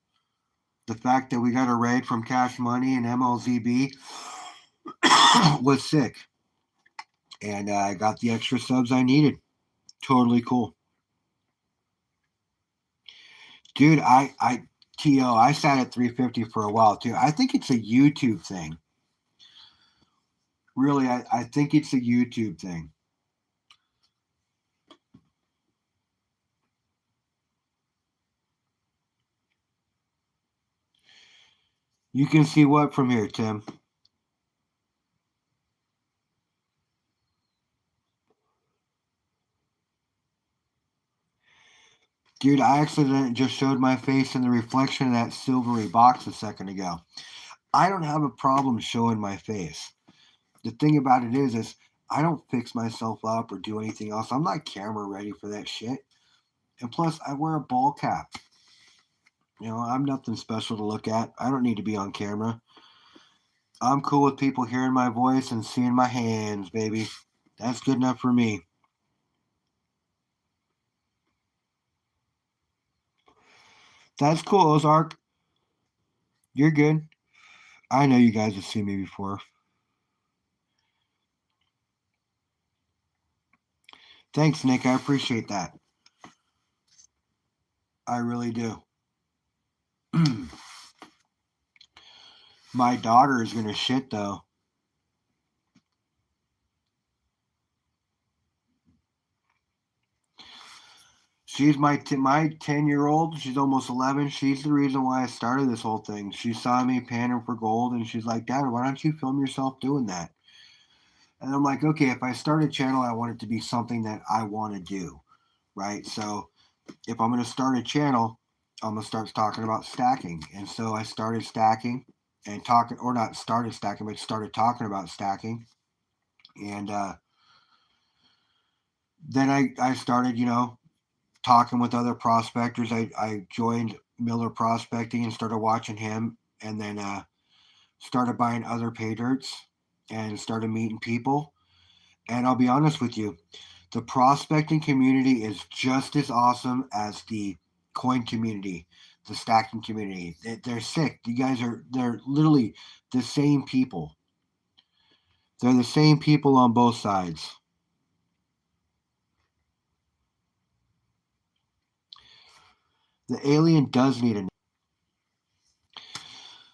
The fact that we got a raid from Cash Money and MLZB was sick. And I got the extra subs I needed. Totally cool. Dude, I sat at 350 for a while too. I think it's a YouTube thing. Really, I think it's a YouTube thing. You can see what from here, Tim? Dude, I accidentally just showed my face in the reflection of that silvery box a second ago. I don't have a problem showing my face. The thing about it is I don't fix myself up or do anything else. I'm not camera ready for that shit. And plus, I wear a ball cap. I'm nothing special to look at. I don't need to be on camera. I'm cool with people hearing my voice and seeing my hands, baby. That's good enough for me. That's cool, Ozark. You're good. I know you guys have seen me before. Thanks, Nick. I appreciate that. I really do. My daughter is gonna shit though. She's my 10-year-old. She's almost 11. She's the reason why I started this whole thing. She saw me panning for gold, and she's like, "Dad, why don't you film yourself doing that?" And I'm like, "Okay, if I start a channel, I want it to be something that I want to do, right? So if I'm going to start a channel, I'm going to start talking about stacking." And so I started stacking and talking, or not started stacking, but started talking about stacking. And then I started, talking with other prospectors. I joined Miller Prospecting and started watching him, and then started buying other pay dirts and started meeting people. And I'll be honest with you, the prospecting community is just as awesome as the coin community, the stacking community. They're sick. They're literally the same people. They're the same people on both sides. The alien does need a.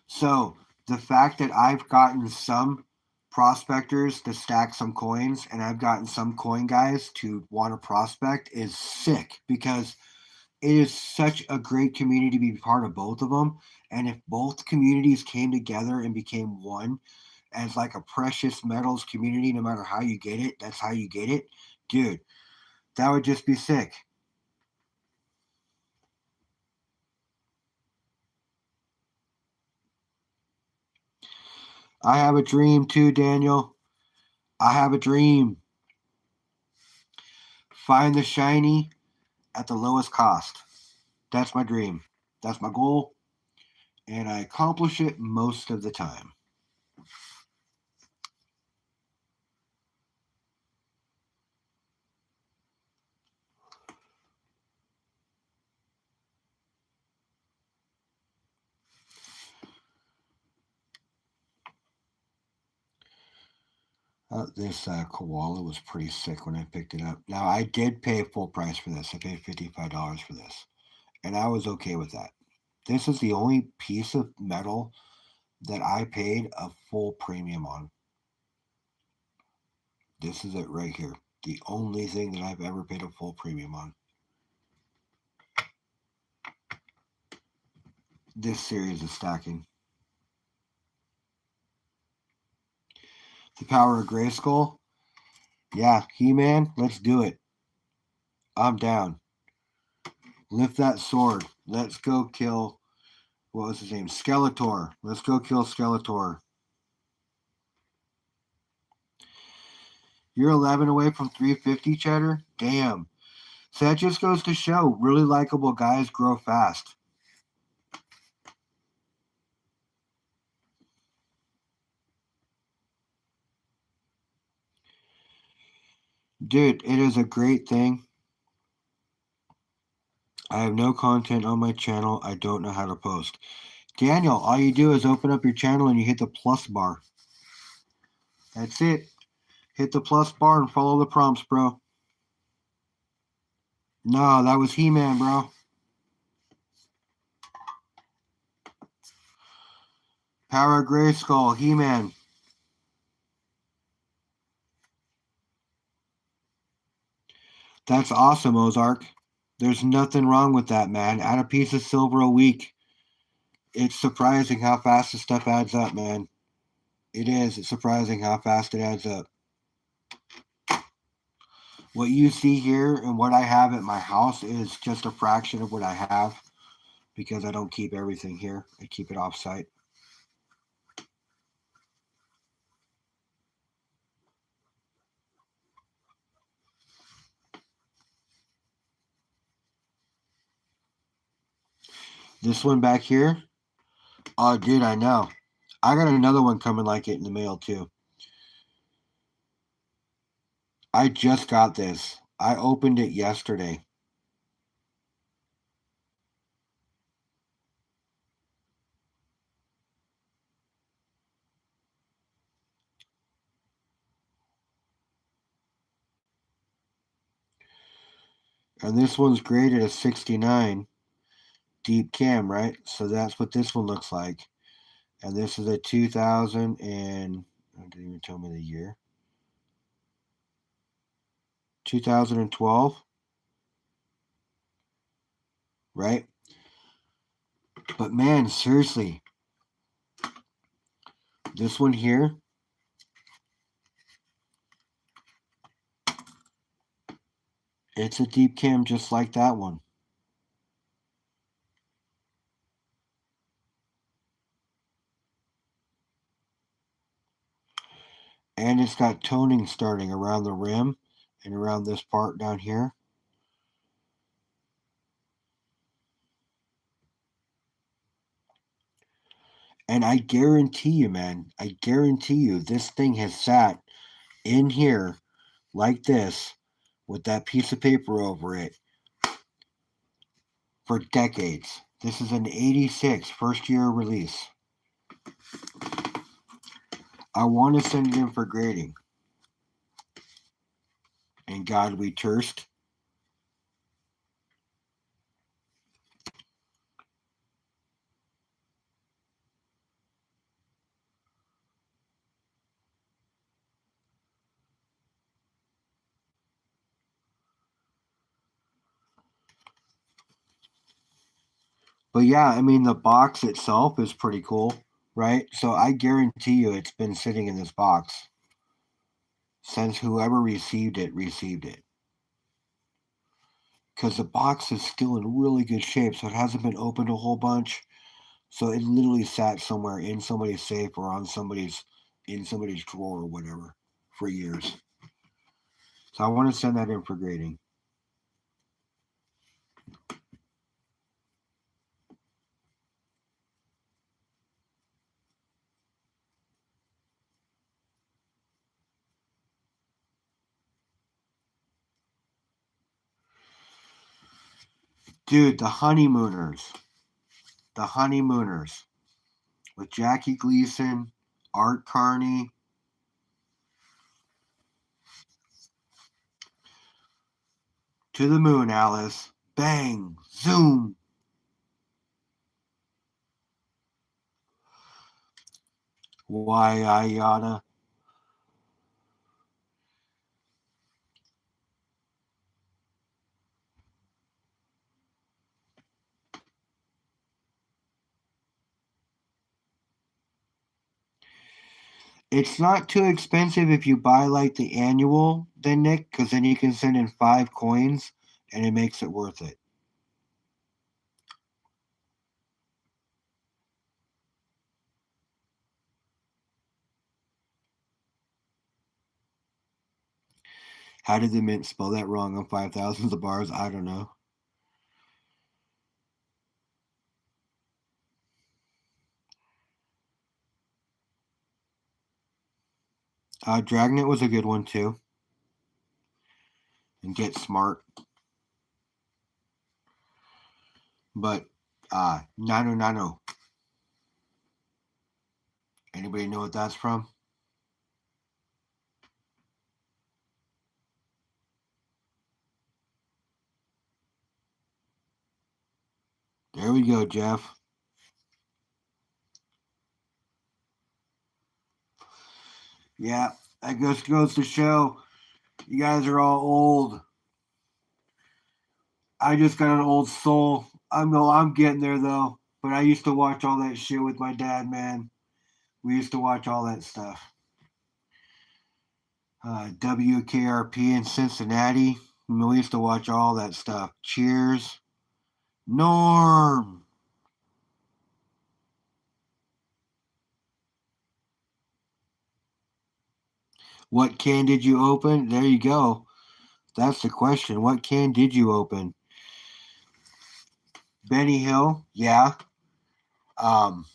So the fact that I've gotten some prospectors to stack some coins and I've gotten some coin guys to want to prospect is sick, because it is such a great community to be part of both of them. And if both communities came together and became one as like a precious metals community, no matter how you get it, that's how you get it, dude, that would just be sick. I have a dream too, Daniel. I have a dream. Find the shiny at the lowest cost. That's my dream. That's my goal. And I accomplish it most of the time. This koala was pretty sick when I picked it up. Now, I did pay full price for this. I paid $55 for this. And I was okay with that. This is the only piece of metal that I paid a full premium on. This is it right here. The only thing that I've ever paid a full premium on. This series of stacking. The Power of Grayskull. Yeah, He-Man, let's do it. I'm down. Lift that sword. Let's go kill, what was his name? Skeletor. Let's go kill Skeletor. You're 11 away from 350, Cheddar? Damn. So that just goes to show really likable guys grow fast. Dude, it is a great thing. I have no content on my channel. I don't know how to post. Daniel, all you do is open up your channel and you hit the plus bar. That's it. Hit the plus bar and follow the prompts, bro. No, that was He-Man, bro. Power of Grayskull, He-Man. That's awesome, Ozark. There's nothing wrong with that, man. Add a piece of silver a week. It's surprising how fast this stuff adds up, man. It is. It's surprising how fast it adds up. What you see here and what I have at my house is just a fraction of what I have, because I don't keep everything here. I keep it off site. This one back here, oh, dude, I know. I got another one coming like it in the mail, too. I just got this. I opened it yesterday. And this one's graded a 69 deep cam, right? So that's what this one looks like. And this is a 2000 and, I didn't even tell me the year. 2012. right? But man, seriously, this one here, it's a deep cam just like that one. And it's got toning starting around the rim and around this part down here. And I guarantee you, man, I guarantee you this thing has sat in here like this with that piece of paper over it for decades. This is an 86 first year release. I want to send it in for grading. And God, we turst. But yeah, I mean, the box itself is pretty cool, right? So I guarantee you it's been sitting in this box since whoever received it received it. Because the box is still in really good shape, so it hasn't been opened a whole bunch. So it literally sat somewhere in somebody's safe or on somebody's in somebody's drawer or whatever for years. So I want to send that in for grading. Dude, the Honeymooners. The Honeymooners. With Jackie Gleason, Art Carney. To the moon, Alice. Bang. Zoom. Why I yada. It's not too expensive if you buy like the annual, then Nick, because then you can send in 5 coins and it makes it worth it. How did the mint spell that wrong on 5,000 of bars? I don't know. Dragnet was a good one too. And Get Smart. But Nano Nano. Anybody know what that's from? There we go, Jeff. Yeah, that just goes to show you guys are all old. I just got an old soul. I'm getting there though. But I used to watch all that shit with my dad, man. We used to watch all that stuff. WKRP in Cincinnati. We used to watch all that stuff. Cheers. Norm. What can did you open? There you go. That's the question. What can did you open? Benny Hill, yeah. Um,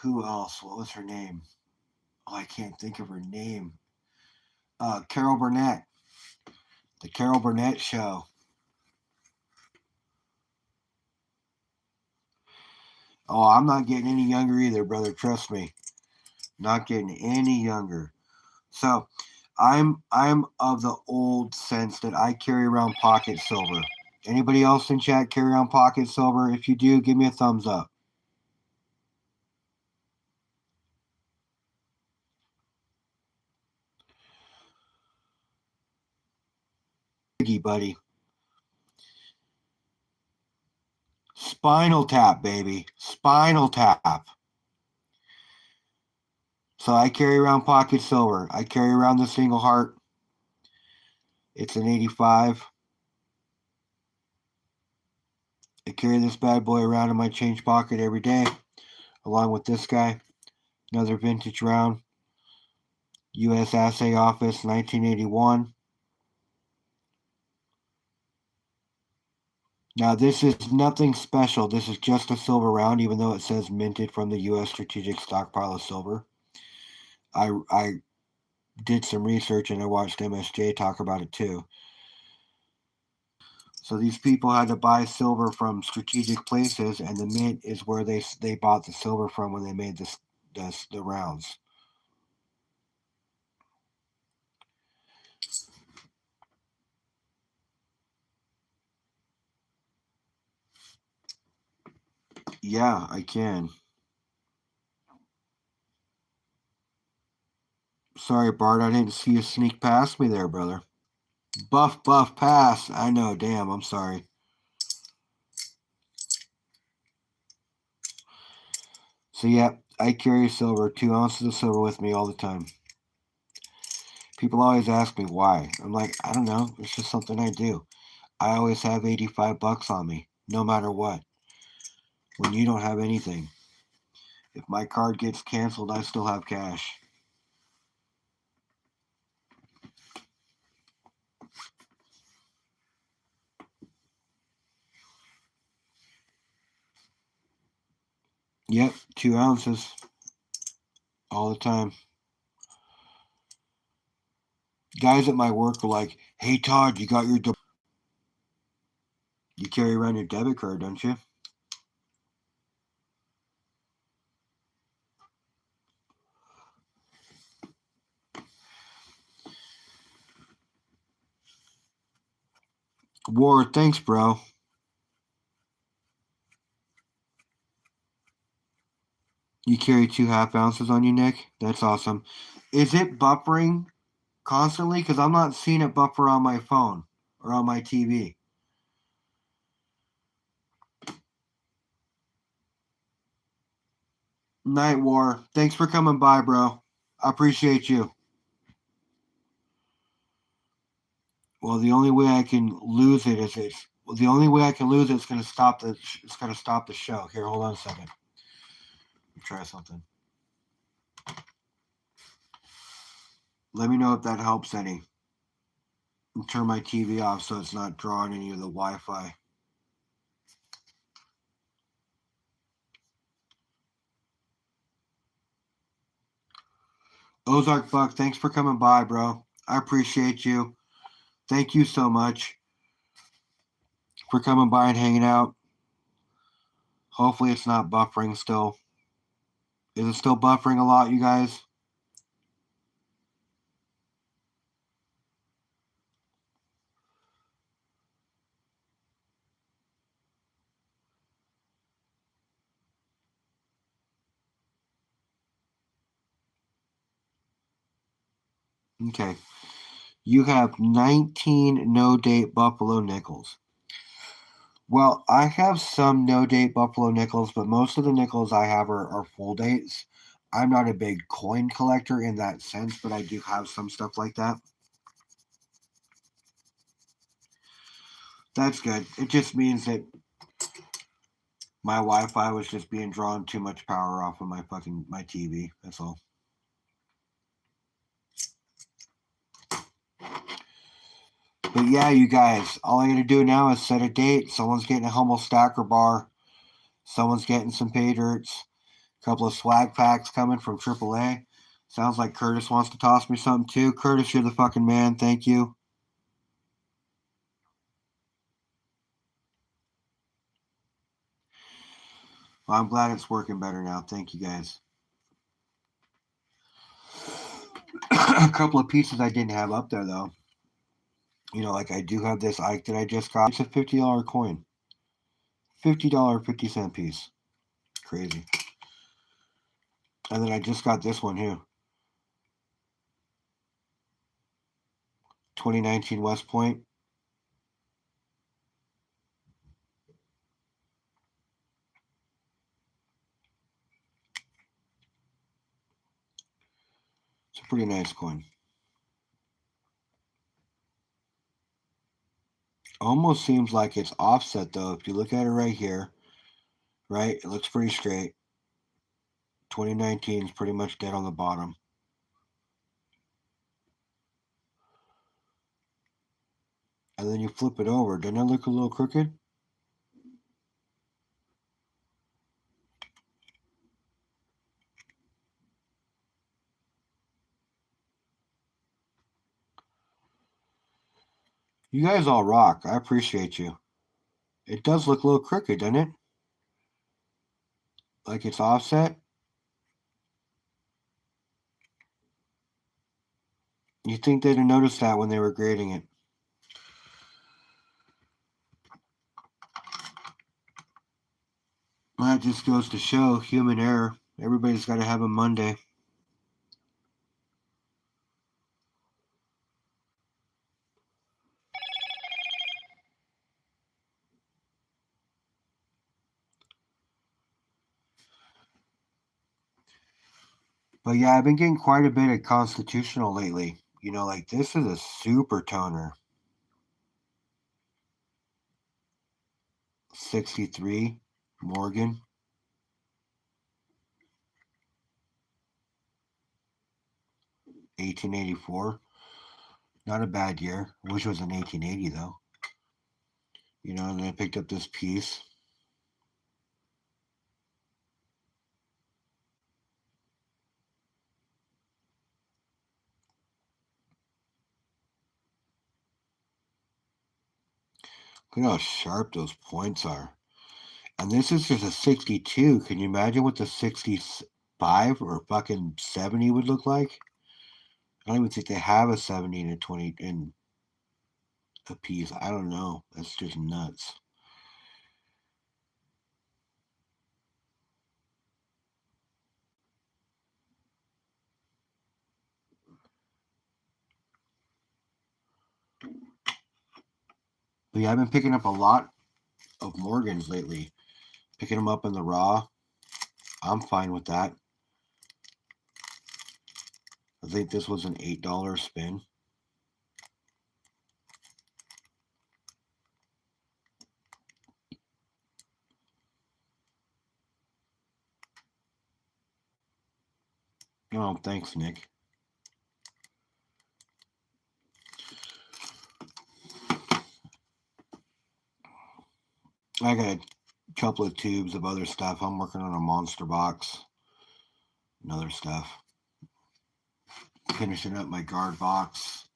who else? What was her name? Oh, I can't think of her name. Carol Burnett. The Carol Burnett Show. Oh, I'm not getting any younger either, brother. Trust me. Not getting any younger. So, I'm of the old sense that I carry around pocket silver. Anybody else in chat carry around pocket silver? If you do, give me a thumbs up. Buddy. Spinal Tap, baby. Spinal Tap. So I carry around pocket silver. I carry around the single heart. It's an 85. I carry this bad boy around in my change pocket every day, along with this guy. Another vintage round. U.S. Assay Office, 1981. Now, this is nothing special. This is just a silver round, even though it says minted from the U.S. Strategic Stockpile of Silver. I did some research and I watched MSJ talk about it too. So these people had to buy silver from strategic places, and the mint is where they bought the silver from when they made the rounds. Yeah, I can. Sorry, Bart, I didn't see you sneak past me there, brother. Buff, pass. I know, damn, I'm sorry. So, yeah, I carry silver, 2 ounces of silver with me all the time. People always ask me why. I'm like, I don't know. It's just something I do. I always have $85 on me, no matter what. When you don't have anything. If my card gets canceled, I still have cash. Yep, 2 ounces. All the time. Guys at my work are like, hey, Todd, you got your... You carry around your debit card, don't you? War, thanks, bro. You carry 2 half ounces on you, Nick? That's awesome. Is it buffering constantly? Because I'm not seeing it buffer on my phone or on my TV. Night War, thanks for coming by, bro. I appreciate you. Well, the only way I can lose it is it's... Well, the only way I can lose it is going to stop the... It's going to stop the show. Here, hold on a second. Let me try something. Let me know if that helps any. And turn my TV off so it's not drawing any of the Wi-Fi. Ozark Buck, thanks for coming by, bro. I appreciate you. Thank you so much for coming by and hanging out. Hopefully it's not buffering still. Is it still buffering a lot, you guys? Okay. You have 19 no-date Buffalo nickels. Well, I have some no-date Buffalo nickels, but most of the nickels I have are full dates. I'm not a big coin collector in that sense, but I do have some stuff like that. That's good. It just means that my Wi-Fi was just being drawn too much power off of my TV. That's all. But yeah, you guys, all I got to do now is set a date. Someone's getting a Hummel Stacker bar. Someone's getting some pay dirts. A couple of swag packs coming from AAA. Sounds like Curtis wants to toss me something too. Curtis, you're the fucking man. Thank you. Well, I'm glad it's working better now. Thank you guys. A couple of pieces I didn't have up there though. You know, like I do have this Ike that I just got. It's a $50 coin. $50 50-cent piece. Crazy. And then I just got this one here. 2019 West Point. It's a pretty nice coin. Almost seems like it's offset though. If you look at it right here, right, it looks pretty straight. 2019 is pretty much dead on the bottom. And then you flip it over. Doesn't that look a little crooked? You guys all rock. I appreciate you. It does look a little crooked, doesn't it? Like it's offset. You think they'd have noticed that when they were grading it. That just goes to show human error. Everybody's got to have a Monday. But yeah, I've been getting quite a bit of constitutional lately. You know, like this is a super toner. 63, Morgan. 1884. Not a bad year. I wish it was in 1880 though. You know, and then I picked up this piece. Look at how sharp those points are. And this is just a 62. Can you imagine what the 65 or fucking 70 would look like? I don't even think they have a 70 and a 20 in a piece. I don't know. That's just nuts. But yeah, I've been picking up a lot of Morgans lately. Picking them up in the raw. I'm fine with that. I think this was an $8 spin. Oh, thanks, Nick. I got a couple of tubes of other stuff. I'm working on a monster box and other stuff. Finishing up my guard box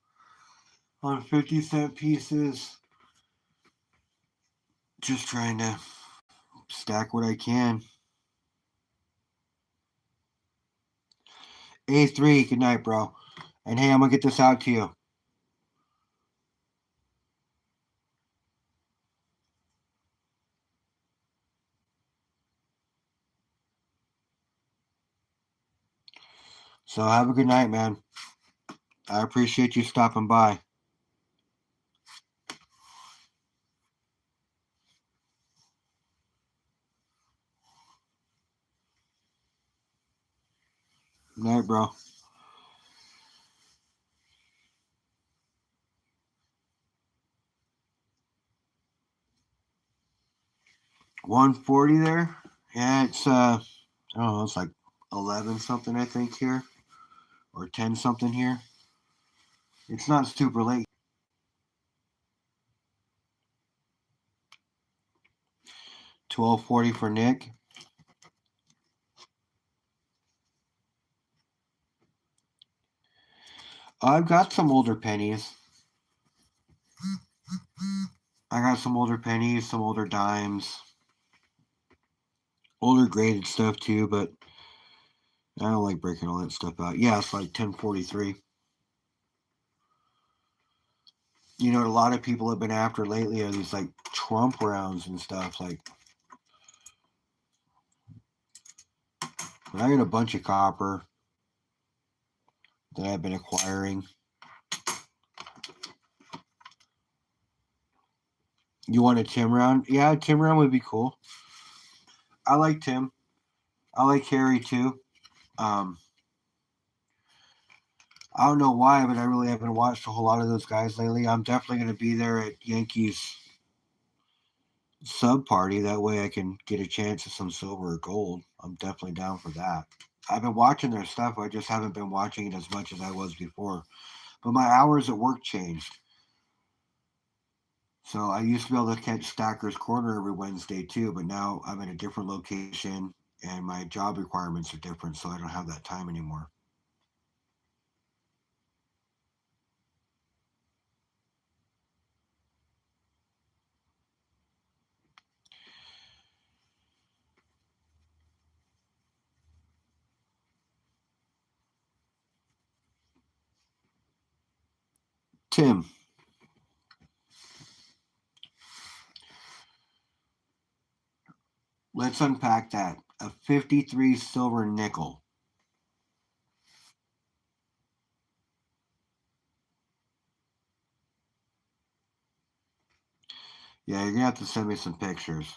on 50-cent pieces. Just trying to stack what I can. A3, good night, bro. And hey, I'm going to get this out to you. So have a good night, man. I appreciate you stopping by. Good night, bro. $140 there. Yeah, it's I don't know, it's like 11 something I think here, or 10 something here. It's not super late. $12.40 for Nick. I've got some older pennies. I got some older pennies, some older dimes, older graded stuff too, but I don't like breaking all that stuff out. Yeah, it's like 1043. You know what a lot of people have been after lately are these like Trump rounds and stuff. Like, but I got a bunch of copper that I've been acquiring. You want a Tim round? Yeah, a Tim round would be cool. I like Tim. I like Harry too. Um, I don't know why, but I really haven't watched a whole lot of those guys lately. I'm definitely going to be there at Yankees sub party. That way I can get a chance at some silver or gold. I'm definitely down for that. I've been watching their stuff. I just haven't been watching it as much as I was before. But my hours at work changed. So I used to be able to catch Stacker's Corner every Wednesday too, but now I'm in a different location and my job requirements are different, so I don't have that time anymore. Tim, let's unpack that. A 53 silver nickel. Yeah, you're gonna have to send me some pictures.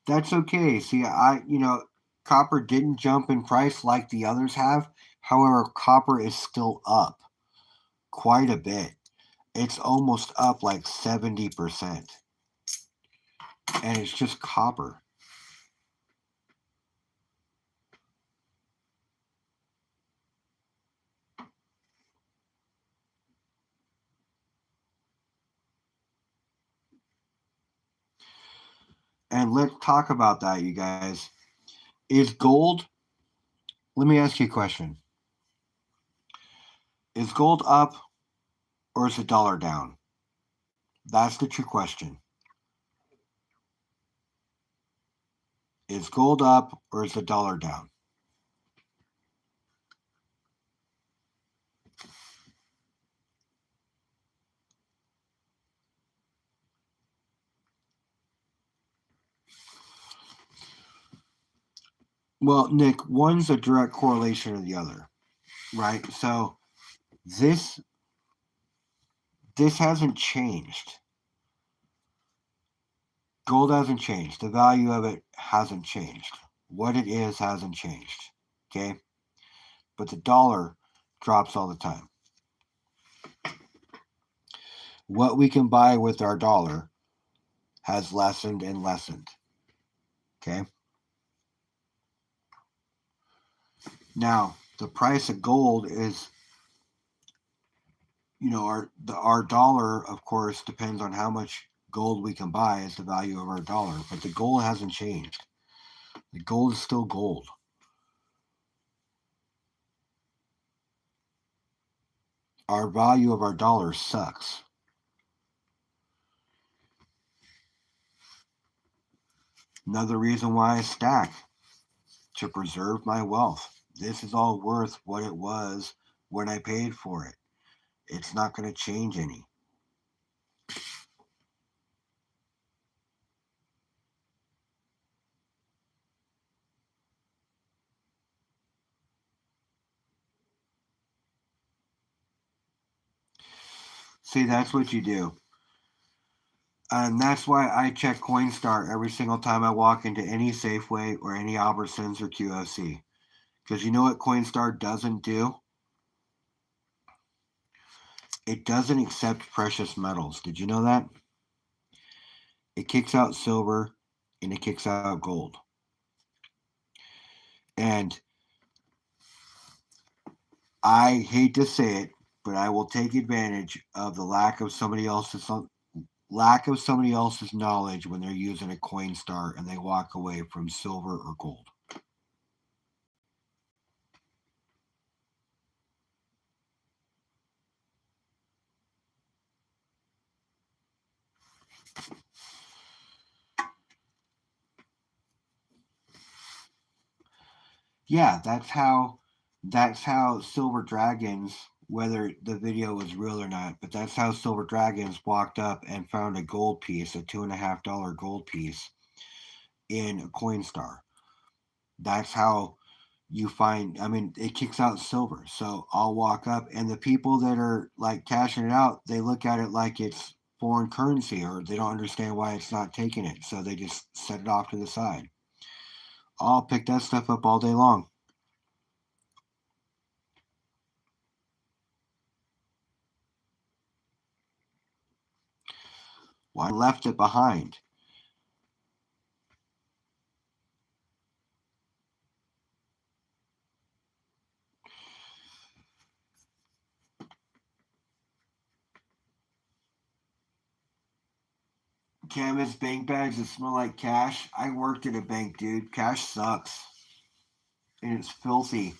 That's okay. See, copper didn't jump in price like the others have. However, copper is still up quite a bit. It's almost up like 70%. And it's just copper. And let's talk about that, you guys. Is gold, let me ask you a question. Is gold up or is the dollar down? That's the true question. Is gold up or is the dollar down? Well, Nick, one's a direct correlation of the other, right? So this this hasn't changed. Gold hasn't changed. The value of it hasn't changed. What it is hasn't changed. Okay? But the dollar drops all the time. What we can buy with our dollar has lessened and lessened. Okay? Now, the price of gold is, our dollar, of course, depends on how much gold we can buy as the value of our dollar, but the gold hasn't changed. The gold is still gold. Our value of our dollar sucks. Another reason why I stack, to preserve my wealth. This is all worth what it was when I paid for it. It's not going to change any. See, that's what you do. And that's why I check Coinstar every single time I walk into any Safeway or any Albertsons or QFC. Because you know what Coinstar doesn't do? It doesn't accept precious metals. Did you know that? It kicks out silver and it kicks out gold. And I hate to say it, but I will take advantage of the lack of somebody else's knowledge when they're using a Coinstar and they walk away from silver or gold. Yeah, that's how Silver Dragons, whether the video was real or not, but that's how Silver Dragons walked up and found a gold piece, a $2.50 gold piece in a Coinstar. That's how you find, I mean, it kicks out silver. So I'll walk up and the people that are like cashing it out, they look at it like it's foreign currency, or they don't understand why it's not taking it, so they just set it off to the side. I'll pick that stuff up all day long. Why left it behind? Canvas bank bags that smell like cash. I worked at a bank, dude. Cash sucks. And it's filthy.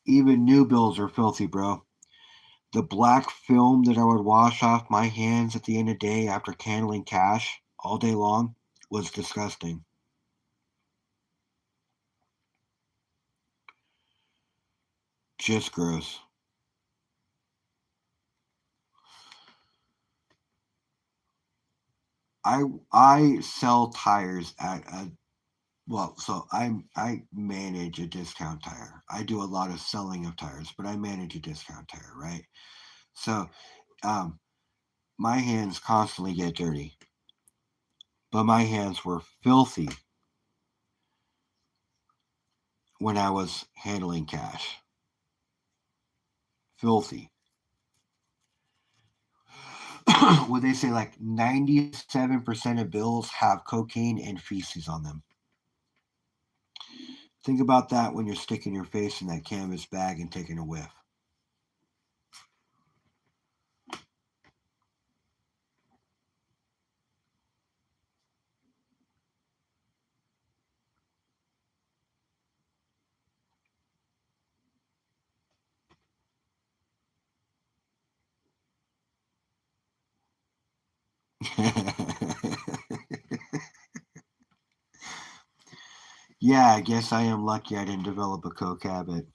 Even new bills are filthy, bro. The black film that I would wash off my hands at the end of the day after handling cash all day long was disgusting. Just gross. I sell tires at a well, so I manage a discount tire. I do a lot of selling of tires, but I manage a discount tire, right? So um, my hands constantly get dirty, but my hands were filthy when I was handling cash. Filthy. Would they say like 97% of bills have cocaine and feces on them? Think about that when you're sticking your face in that canvas bag and taking a whiff. Yeah, I guess I am lucky I didn't develop a coke habit.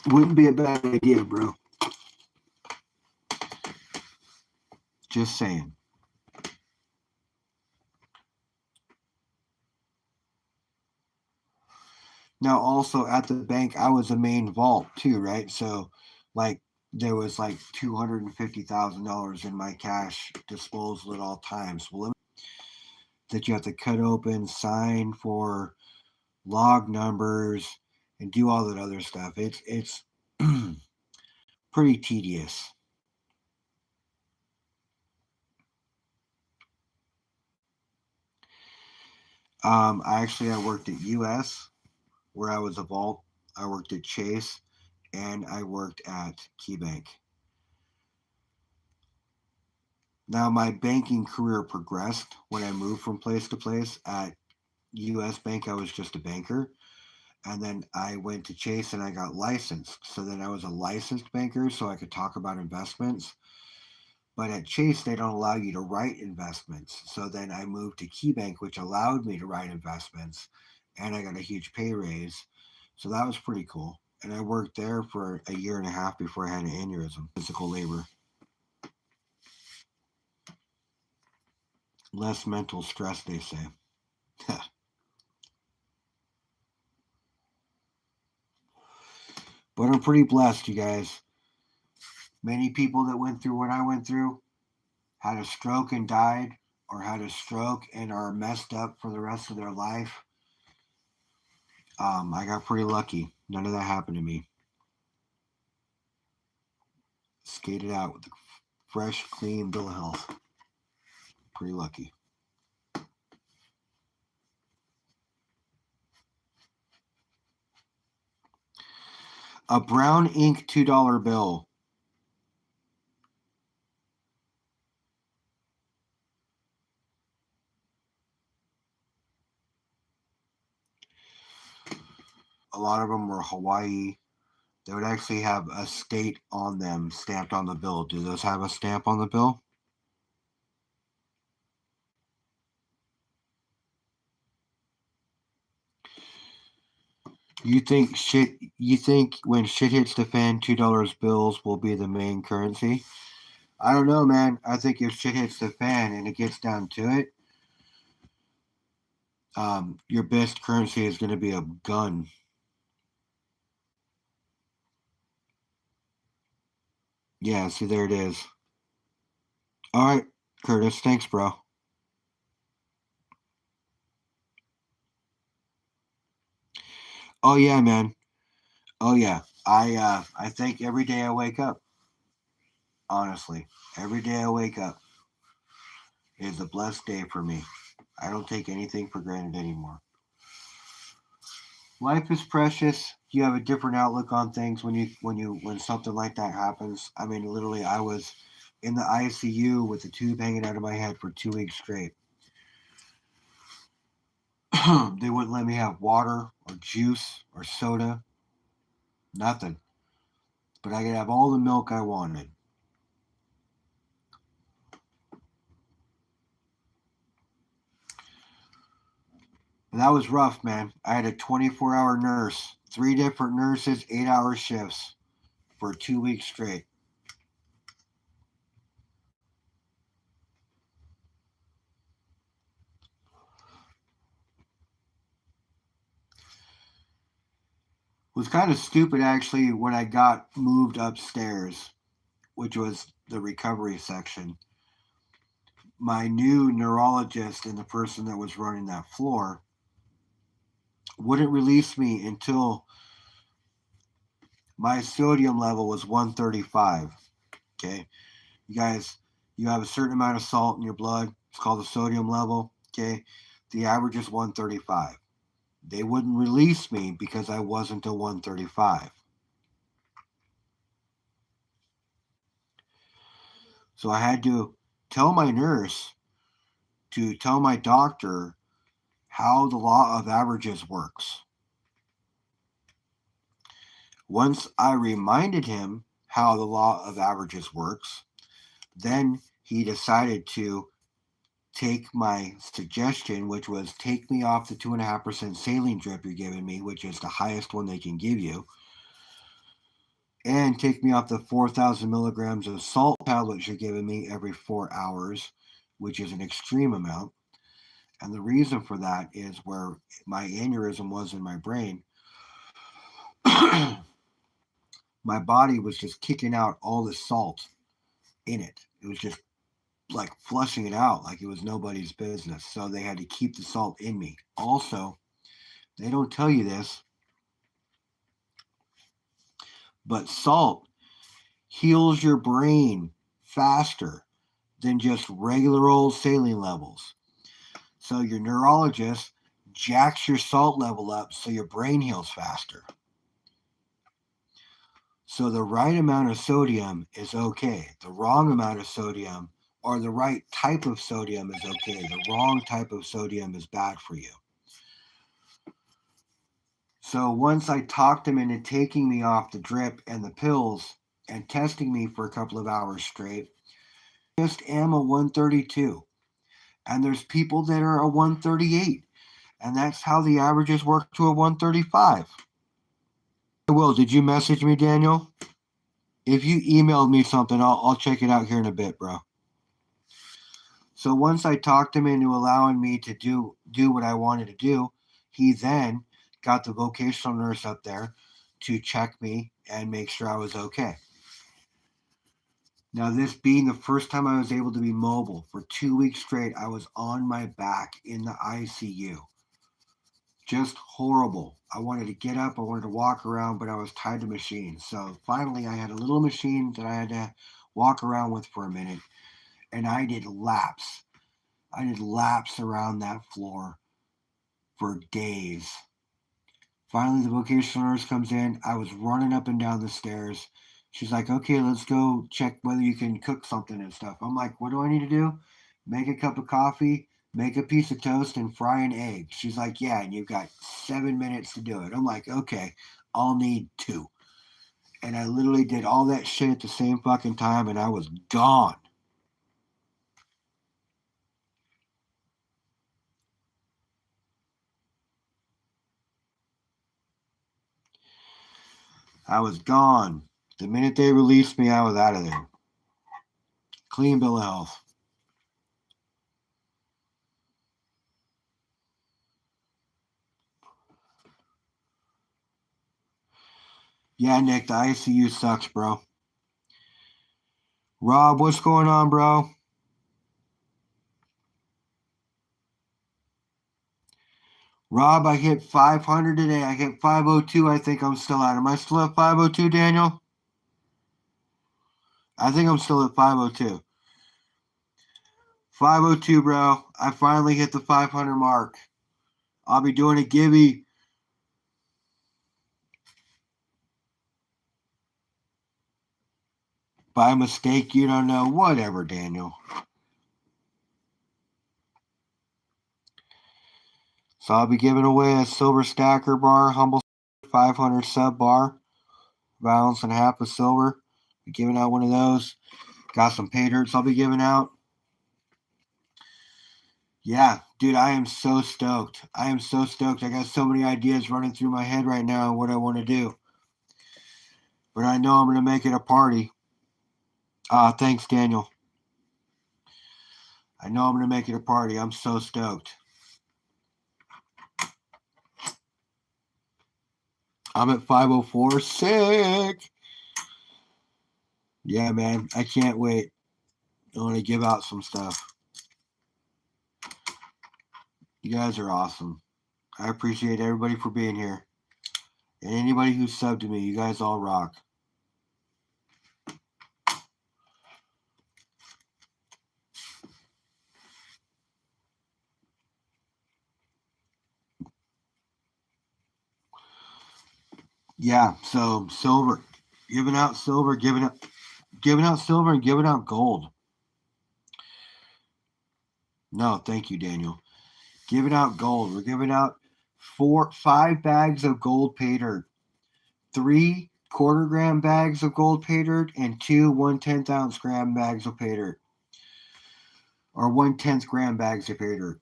Wouldn't be a bad idea, bro. Just saying. Now, also at the bank, I was a main vault too, right? So, like, there was like $250,000 in my cash disposal at all times. Well, that you have to cut open, sign for log numbers, and do all that other stuff. It's pretty tedious. I worked at US where I was a vault. I worked at Chase, and I worked at KeyBank. Now my banking career progressed when I moved from place to place. At US Bank, I was just a banker. And then I went to Chase and I got licensed. So then I was a licensed banker so I could talk about investments. But at Chase, they don't allow you to write investments. So then I moved to KeyBank, which allowed me to write investments. And I got a huge pay raise. So that was pretty cool. And I worked there for a year and a half before I had an aneurysm, physical labor. Less mental stress, they say. But I'm pretty blessed, you guys. Many people that went through what I went through had a stroke and died, or had a stroke and are messed up for the rest of their life. I got pretty lucky. None of that happened to me. Skated out with a fresh, clean bill of health. Pretty lucky. A brown ink $2 bill. A lot of them were Hawaii. They would actually have a state on them stamped on the bill. Do those have a stamp on the bill? You think when shit hits the fan, $2 bills will be the main currency? I don't know, man. I think if shit hits the fan and it gets down to it, your best currency is going to be a gun. Yeah, see, there it is. All right, Curtis. Thanks, bro. Oh yeah, man. Oh yeah. I think every day I wake up. Honestly, every day I wake up is a blessed day for me. I don't take anything for granted anymore. Life is precious. You have a different outlook on things when something like that happens. I mean, literally, I was in the ICU with the tube hanging out of my head for 2 weeks straight. They wouldn't let me have water or juice or soda, nothing. But I could have all the milk I wanted. And that was rough, man. I had a 24-hour nurse, three different nurses, 8-hour shifts for 2 weeks straight. It was kind of stupid actually when I got moved upstairs, which was the recovery section. My new neurologist and the person that was running that floor wouldn't release me until my sodium level was 135. Okay. You guys, you have a certain amount of salt in your blood. It's called the sodium level. Okay. The average is 135. They wouldn't release me because I wasn't a 135. So I had to tell my nurse to tell my doctor how the law of averages works. Once I reminded him how the law of averages works, then he decided to take my suggestion, which was take me off the 2.5% saline drip you're giving me, which is the highest one they can give you, and take me off the 4,000 milligrams of salt tablets you're giving me every 4 hours, which is an extreme amount. And the reason for that is where my aneurysm was in my brain. My body was just kicking out all the salt in it. It was just like flushing it out like it was nobody's business. So they had to keep the salt in me. Also, they don't tell you this, but salt heals your brain faster than just regular old saline levels. So your neurologist jacks your salt level up so your brain heals faster. So the right amount of sodium is okay. The wrong amount of sodium or the right type of sodium is okay. The wrong type of sodium is bad for you. So once I talked him into taking me off the drip and the pills and testing me for a couple of hours straight, I just am a 132. And there's people that are a 138. And that's how the averages work to a 135. I will. Did you message me, Daniel? If you emailed me something, I'll check it out here in a bit, bro. So once I talked him into allowing me to do what I wanted to do, he then got the vocational nurse up there to check me and make sure I was okay. Now, this being the first time I was able to be mobile for 2 weeks straight, I was on my back in the ICU. Just horrible. I wanted to get up, I wanted to walk around, but I was tied to machines. So finally, I had a little machine that I had to walk around with for a minute, and I did laps. I did laps around that floor for days. Finally, the vocational nurse comes in. I was running up and down the stairs. She's like, okay, let's go check whether you can cook something and stuff. I'm like, what do I need to do? Make a cup of coffee, make a piece of toast, and fry an egg. She's like, yeah, and you've got 7 minutes to do it. I'm like, okay, I'll need two. And I literally did all that shit at the same fucking time, and I was gone. I was gone. The minute they released me, I was out of there. Clean bill of health. Yeah, Nick, the ICU sucks, bro. Rob, what's going on, bro? Rob, I hit 500 today. I hit 502. I think I'm still at. Am I still at 502, Daniel? I think I'm still at 502. 502, bro. I finally hit the 500 mark. I'll be doing a Gibby. By mistake, you don't know. Whatever, Daniel. So I'll be giving away a silver stacker bar, humble 500 sub bar, balance and half a silver. Be giving out one of those. Got some pay dirts I'll be giving out. Yeah, dude, I am so stoked. I am so stoked. I got so many ideas running through my head right now on what I want to do. But I know I'm going to make it a party. Thanks, Daniel. I know I'm going to make it a party. I'm so stoked. I'm at 504. Sick. Yeah, man. I can't wait. I want to give out some stuff. You guys are awesome. I appreciate everybody for being here. And anybody who subbed to me, you guys all rock. Yeah, so silver. Giving out silver, giving out silver and giving out gold. No, thank you, Daniel. Giving out gold. We're giving out 5 bags of gold pay dirt, 3 quarter-gram bags of gold pay dirt, and 2 1/10 gram bags of pay dirt, or 1/10 gram bags of pay dirt.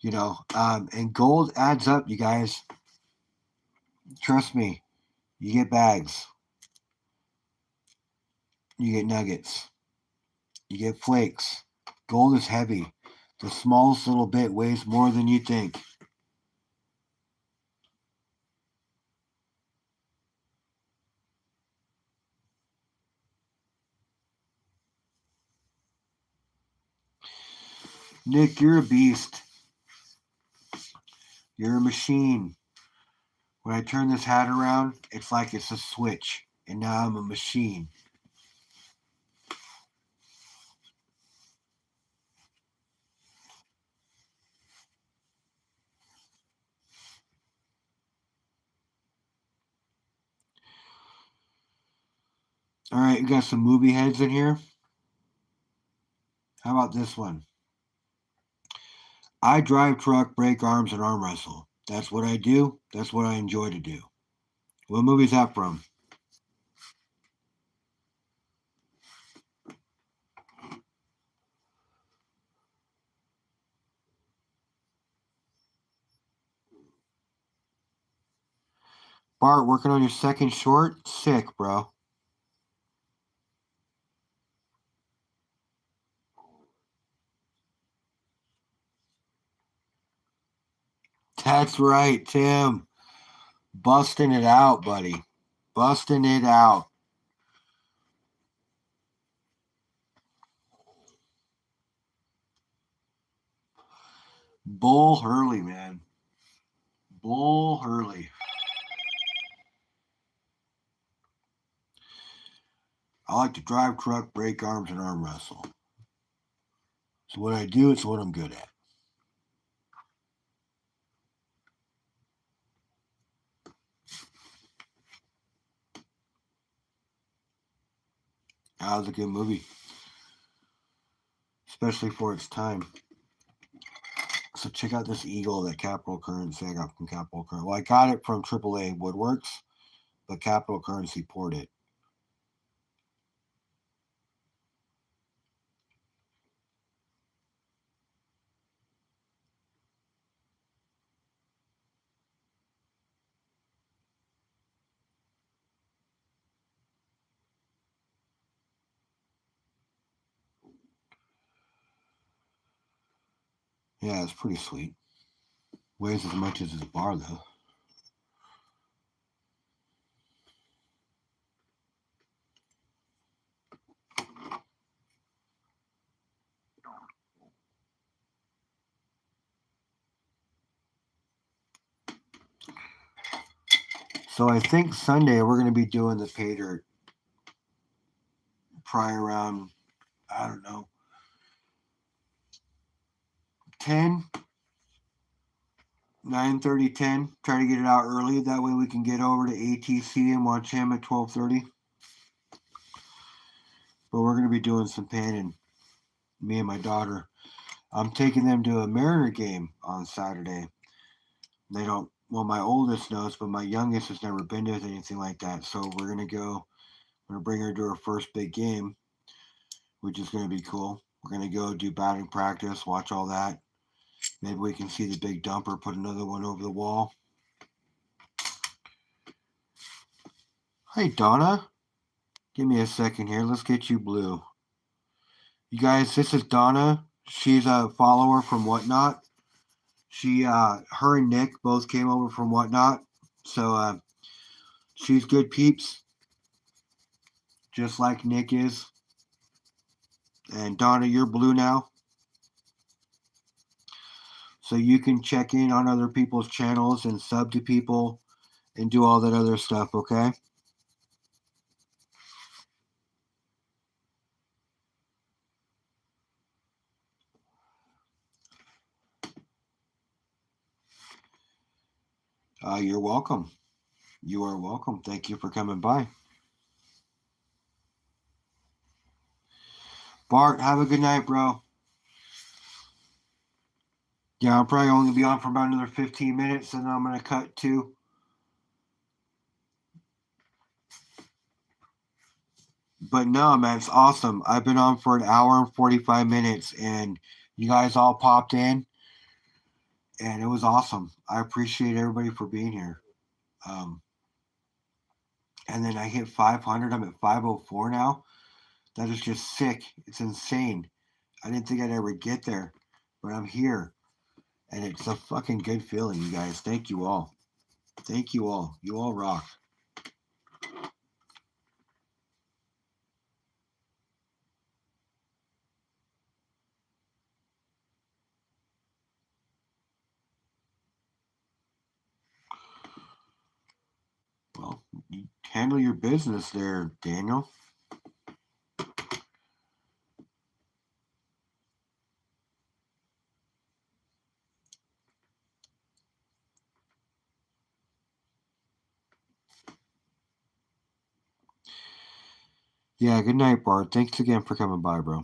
And gold adds up, you guys. Trust me. You get bags. You get nuggets. You get flakes. Gold is heavy. The smallest little bit weighs more than you think. Nick, you're a beast. You're a machine. When I turn this hat around, it's like it's a switch, and now I'm a machine. All right, you got some movie heads in here. How about this one? I drive truck, break arms, and arm wrestle. That's what I do. That's what I enjoy to do. What movie's that from? Bart, working on your second short? Sick, bro. That's right, Tim. Busting it out, buddy. Busting it out. Bull Hurley, man. Bull Hurley. I like to drive truck, break arms, and arm wrestle. It's what I do. It's what I'm good at. That was a good movie, especially for its time. So check out this eagle that Capital Currency I got from Capital Currency. Well, I got it from AAA Woodworks, but Capital Currency poured it. Yeah, it's pretty sweet. Weighs as much as this bar, though. So I think Sunday we're going to be doing the pay dirt probably around, I don't know, 10, 9:30, 10. Try to get it out early. That way we can get over to ATC and watch him at 12:30. But we're going to be doing some panning, me and my daughter. I'm taking them to a Mariner game on Saturday. They don't, well, my oldest knows, but my youngest has never been to anything like that. So we're going to go, I'm going to bring her to her first big game, which is going to be cool. We're going to go do batting practice, watch all that. Maybe we can see the big dumper, put another one over the wall. Hey, Donna. Give me a second here. Let's get you blue. You guys, this is Donna. She's a follower from Whatnot. Her and Nick both came over from Whatnot. So, she's good peeps, just like Nick is. And Donna, you're blue now. So you can check in on other people's channels and sub to people and do all that other stuff, okay? You're welcome. You are welcome. Thank you for coming by. Bart, have a good night, bro. Yeah, I'll probably only be on for about another 15 minutes, and then I'm going to cut too. But no, man, it's awesome. I've been on for an hour and 45 minutes, and you guys all popped in, and it was awesome. I appreciate everybody for being here. Um, and then I hit 500. I'm at 504 now. That is just sick. It's insane. I didn't think I'd ever get there, but I'm here. And it's a fucking good feeling, you guys. Thank you all. Thank you all. You all rock. Well, you handle your business there, Daniel. Yeah, good night, Bart. Thanks again for coming by, bro.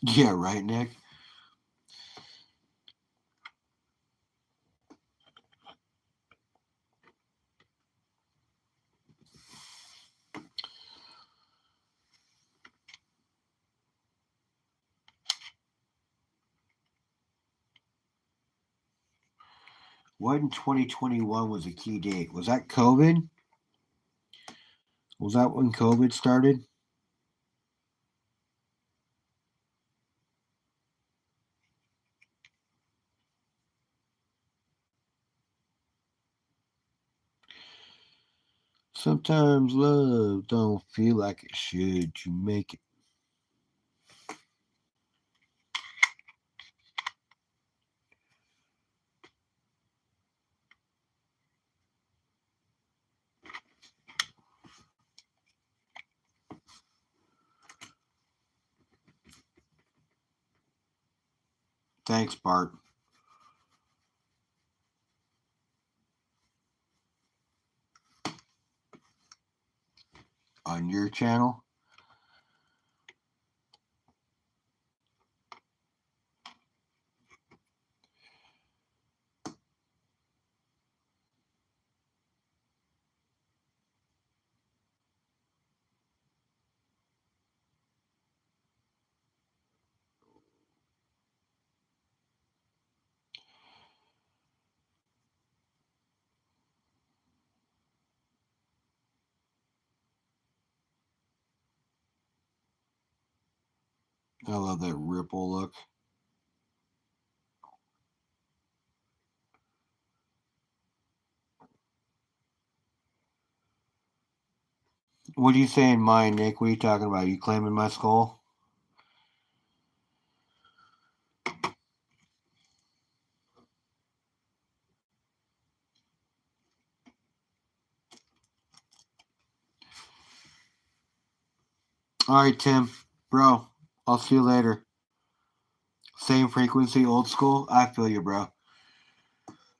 Yeah, right, Nick? What in 2021 was a key date? Was that COVID? Was that when COVID started? Sometimes love don't feel like it should. You make it. Thanks, Bart. On your channel? I love that ripple look. What are you saying, mine, Nick? What are you talking about? You claiming my skull? All right, Tim. Bro, I'll see you later. Same frequency, old school. I feel you, bro.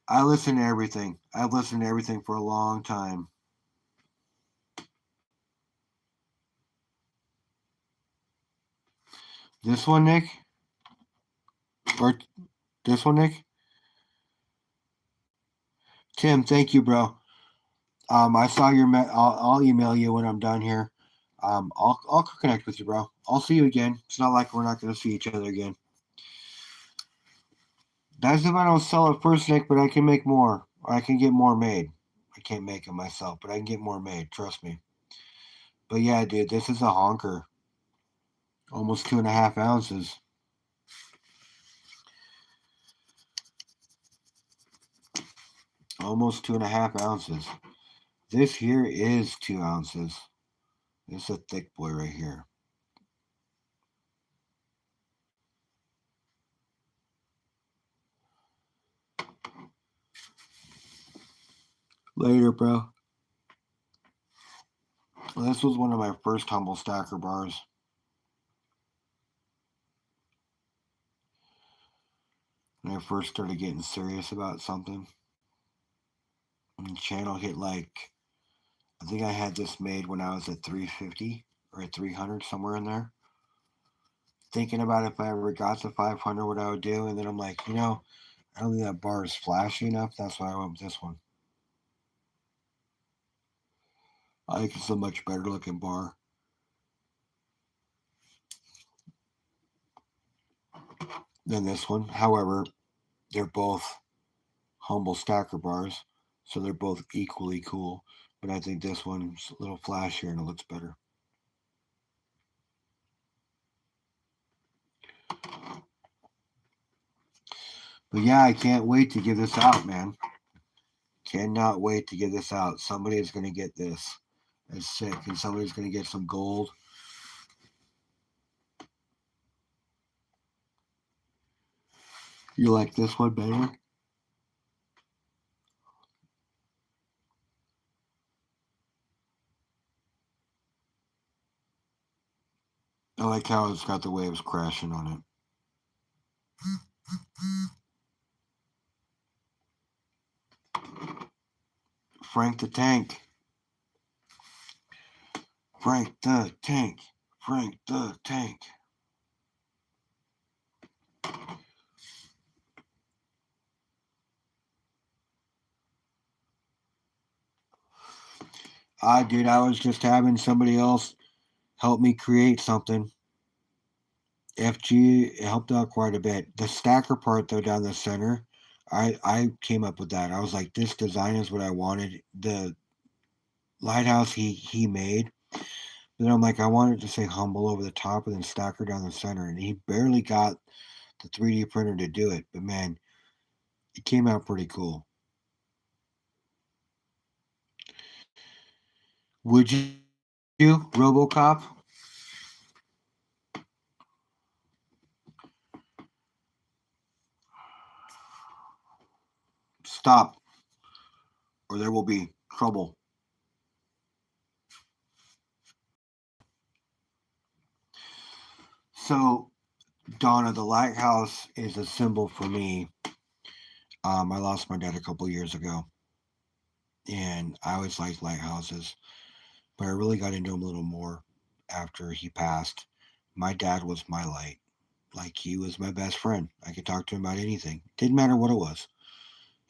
I listen to everything. I've listened to everything for a long time. This one, Nick? Or this one, Nick? Tim, thank you, bro. I saw your. I'll email you when I'm done here. I'll connect with you, bro. I'll see you again. It's not like we're not gonna see each other again. That's if I don't sell it first, Nick. But I can make more. Or I can get more made. I can't make it myself, but I can get more made. Trust me. But yeah, dude, this is a honker. Almost 2.5 ounces. Almost 2.5 ounces. This here is 2 ounces. It's a thick boy right here. Later, bro. Well, this was one of my first humble stacker bars. When I first started getting serious about something. And the channel hit like, I think I had this made when I was at 350 or at 300, somewhere in there. Thinking about if I ever got to 500, what I would do. And then I'm like, I don't think that bar is flashy enough. That's why I went with this one. I think it's a much better looking bar than this one. However, they're both humble stacker bars, so they're both equally cool. But I think this one's a little flashier and it looks better. But yeah, I can't wait to give this out, man. Cannot wait to give this out. Somebody is going to get this. It's sick, and somebody's going to get some gold. You like this one better? I like how it's got the waves crashing on it. Frank the Tank. Frank the Tank. Frank the Tank. Dude, I was just having somebody else help me create something. FG helped out quite a bit. The stacker part, though, down the center, I came up with that. I was like, this design is what I wanted. The lighthouse he made. Then I'm like, I wanted to say humble over the top and then stacker down the center. And he barely got the 3D printer to do it. But man, it came out pretty cool. Would you, Robocop? Stop, or there will be trouble. So, Donna, the lighthouse is a symbol for me. I lost my dad a couple years ago, and I always liked lighthouses, but I really got into them a little more after he passed. My dad was my light. Like, he was my best friend. I could talk to him about anything. Didn't matter what it was.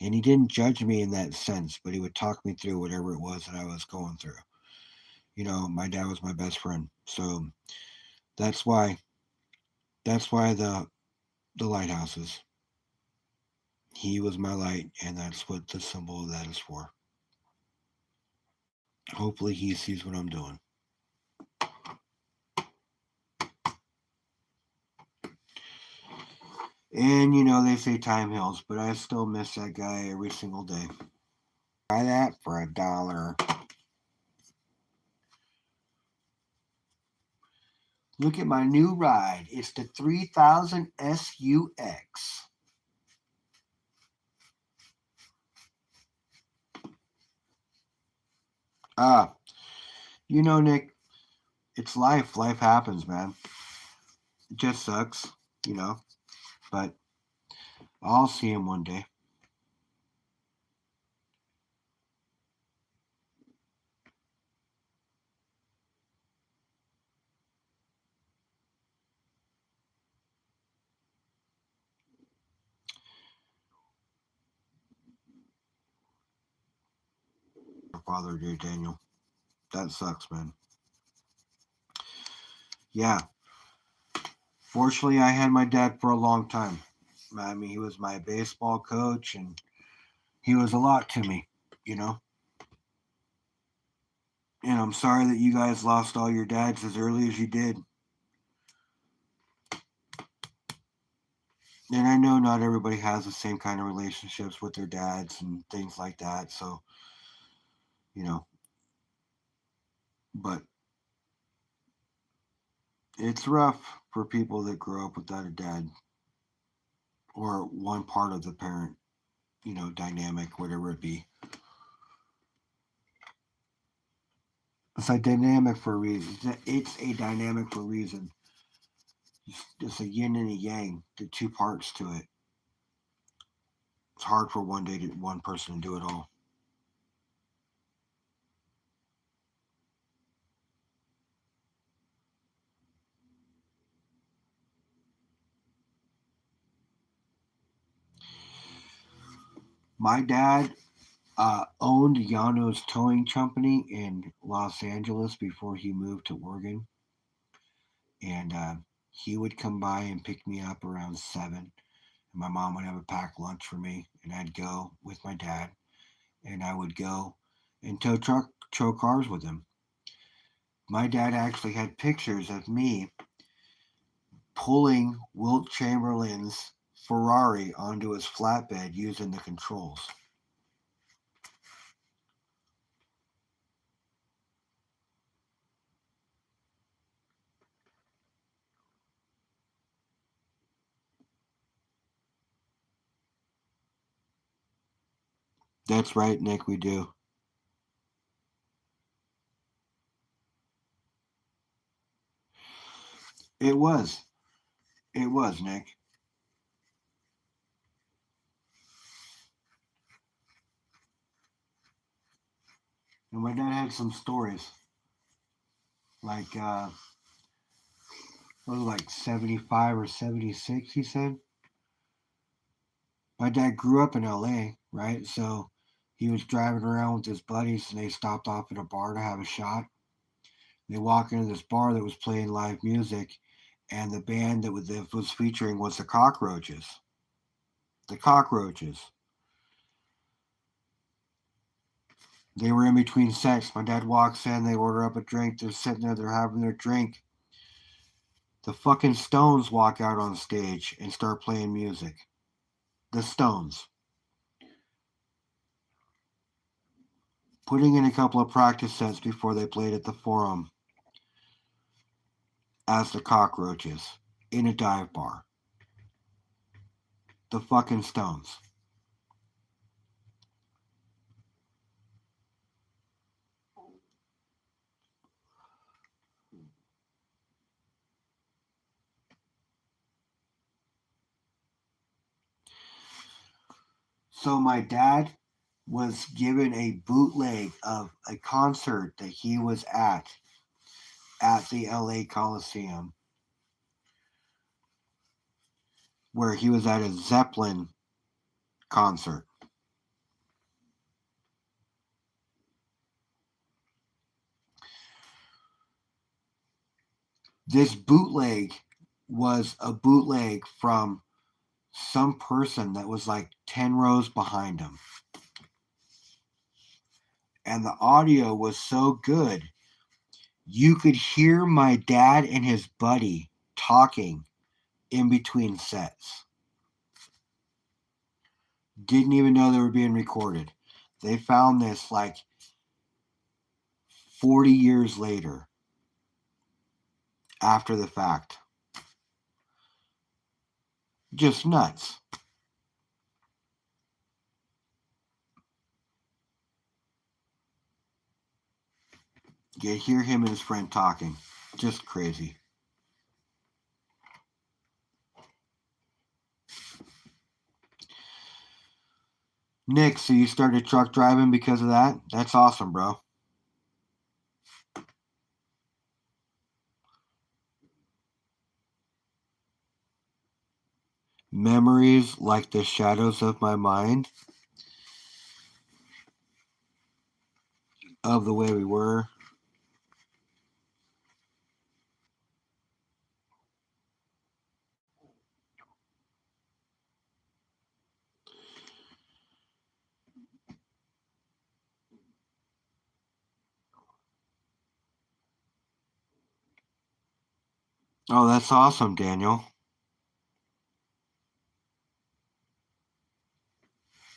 And he didn't judge me in that sense, but he would talk me through whatever it was that I was going through. My dad was my best friend. So that's why the lighthouses. He was my light, and that's what the symbol of that is for. Hopefully he sees what I'm doing. And they say time heals, but I still miss that guy every single day. Buy that for $1. Look at my new ride. It's the 3000 SUX. Nick, it's life. Life happens, man. It just sucks, you know. But I'll see him one day. Your father did, Daniel. That sucks, man. Yeah. Fortunately, I had my dad for a long time. I mean, he was my baseball coach, and he was a lot to me, you know. And I'm sorry that you guys lost all your dads as early as you did. And I know not everybody has the same kind of relationships with their dads and things like that. So, you know, but it's rough for people that grow up without a dad or one part of the parent, dynamic, whatever it be. It's a dynamic for a reason. It's a dynamic for a reason. It's a yin and a yang, the two parts to it. It's hard for one person to do it all. My dad owned Yano's Towing Company in Los Angeles before he moved to Oregon, and he would come by and pick me up around 7. And my mom would have a packed lunch for me, and I'd go with my dad, and I would go and tow cars with him. My dad actually had pictures of me pulling Wilt Chamberlain's Ferrari onto his flatbed using the controls. That's right, Nick, we do. It was. It was, Nick. And my dad had some stories. Like, it was like 75 or 76, he said. My dad grew up in LA, right? So he was driving around with his buddies and they stopped off at a bar to have a shot. They walk into this bar that was playing live music, and the band that was featuring was the Cockroaches. The Cockroaches. They were in between sets. My dad walks in, they order up a drink, they're sitting there, they're having their drink. The fucking Stones walk out on stage and start playing music. The Stones. Putting in a couple of practice sets before they played at the Forum as the Cockroaches in a dive bar. The fucking Stones. So my dad was given a bootleg of a concert that he was at the LA Coliseum, where he was at a Zeppelin concert. This bootleg was a bootleg from some person that was like 10 rows behind him. And the audio was so good, you could hear my dad and his buddy talking in between sets. Didn't even know they were being recorded. They found this like 40 years later, after the fact. Just nuts. You hear him and his friend talking. Just crazy. Nick, so you started truck driving because of that? That's awesome, bro. Memories like the shadows of my mind of the way we were. Oh, that's awesome, Daniel.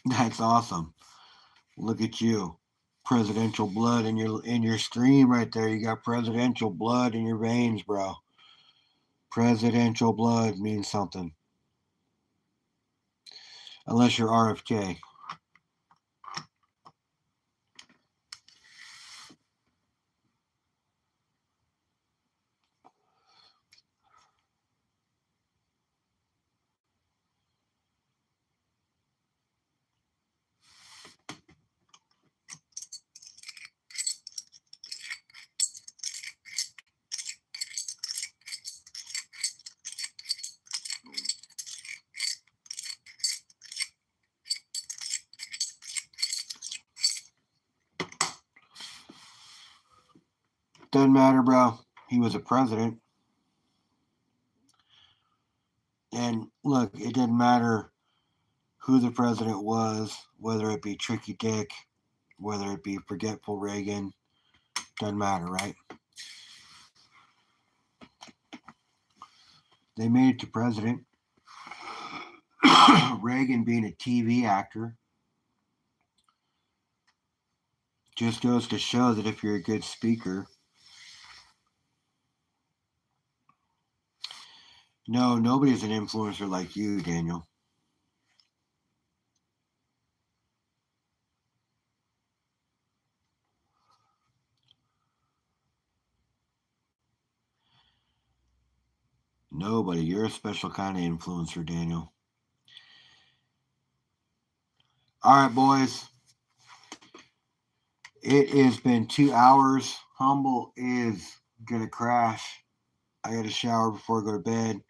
That's awesome. Look at you. Presidential blood in your stream right there. You got presidential blood in your veins, bro. Presidential blood means something. Unless you're RFK. Doesn't matter, bro. He was a president. And look, it didn't matter who the president was, whether it be Tricky Dick, whether it be Forgetful Reagan. Doesn't matter, right? They made it to president. Reagan being a TV actor just goes to show that if you're a good speaker, no, nobody's an influencer like you, Daniel. Nobody. You're a special kind of influencer, Daniel. All right, boys. It has been 2 hours. Humble is going to crash. I got to shower before I go to bed.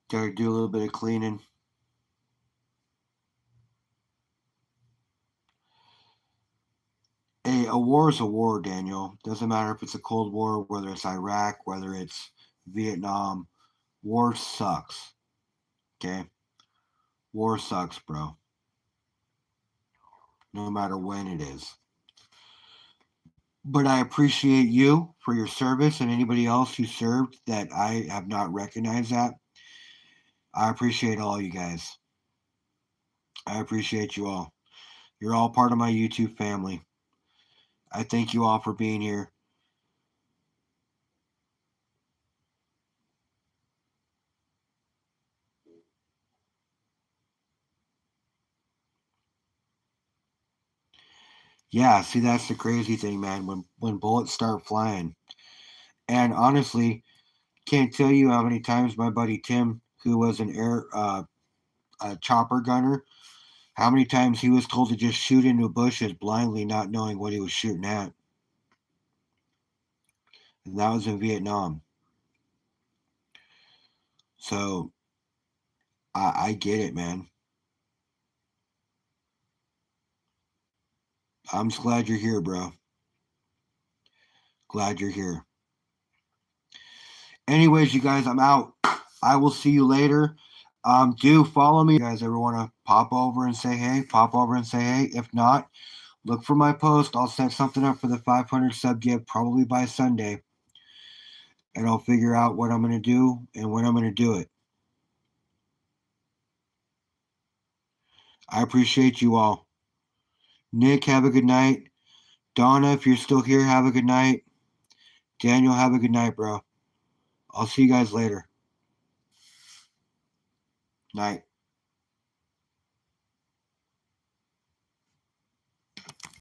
Got to do a little bit of cleaning. Hey, a war is a war, Daniel. Doesn't matter if it's a Cold War, whether it's Iraq, whether it's Vietnam. War sucks. Okay? War sucks, bro. No matter when it is. But I appreciate you for your service and anybody else who served that I have not recognized that. I appreciate all you guys. I appreciate you all. You're all part of my YouTube family. I thank you all for being here. Yeah, see, that's the crazy thing, man. When bullets start flying, and honestly, can't tell you how many times my buddy Tim, who was an a chopper gunner, how many times he was told to just shoot into bushes blindly, not knowing what he was shooting at. And that was in Vietnam. So I get it, man. I'm just glad you're here, bro. Glad you're here. Anyways, you guys, I'm out. I will see you later. Do follow me. You guys ever want to pop over and say hey? Pop over and say hey. If not, look for my post. I'll set something up for the 500 sub gift probably by Sunday. And I'll figure out what I'm going to do and when I'm going to do it. I appreciate you all. Nick, have a good night. Donna, if you're still here, have a good night. Daniel, have a good night, bro. I'll see you guys later. Night.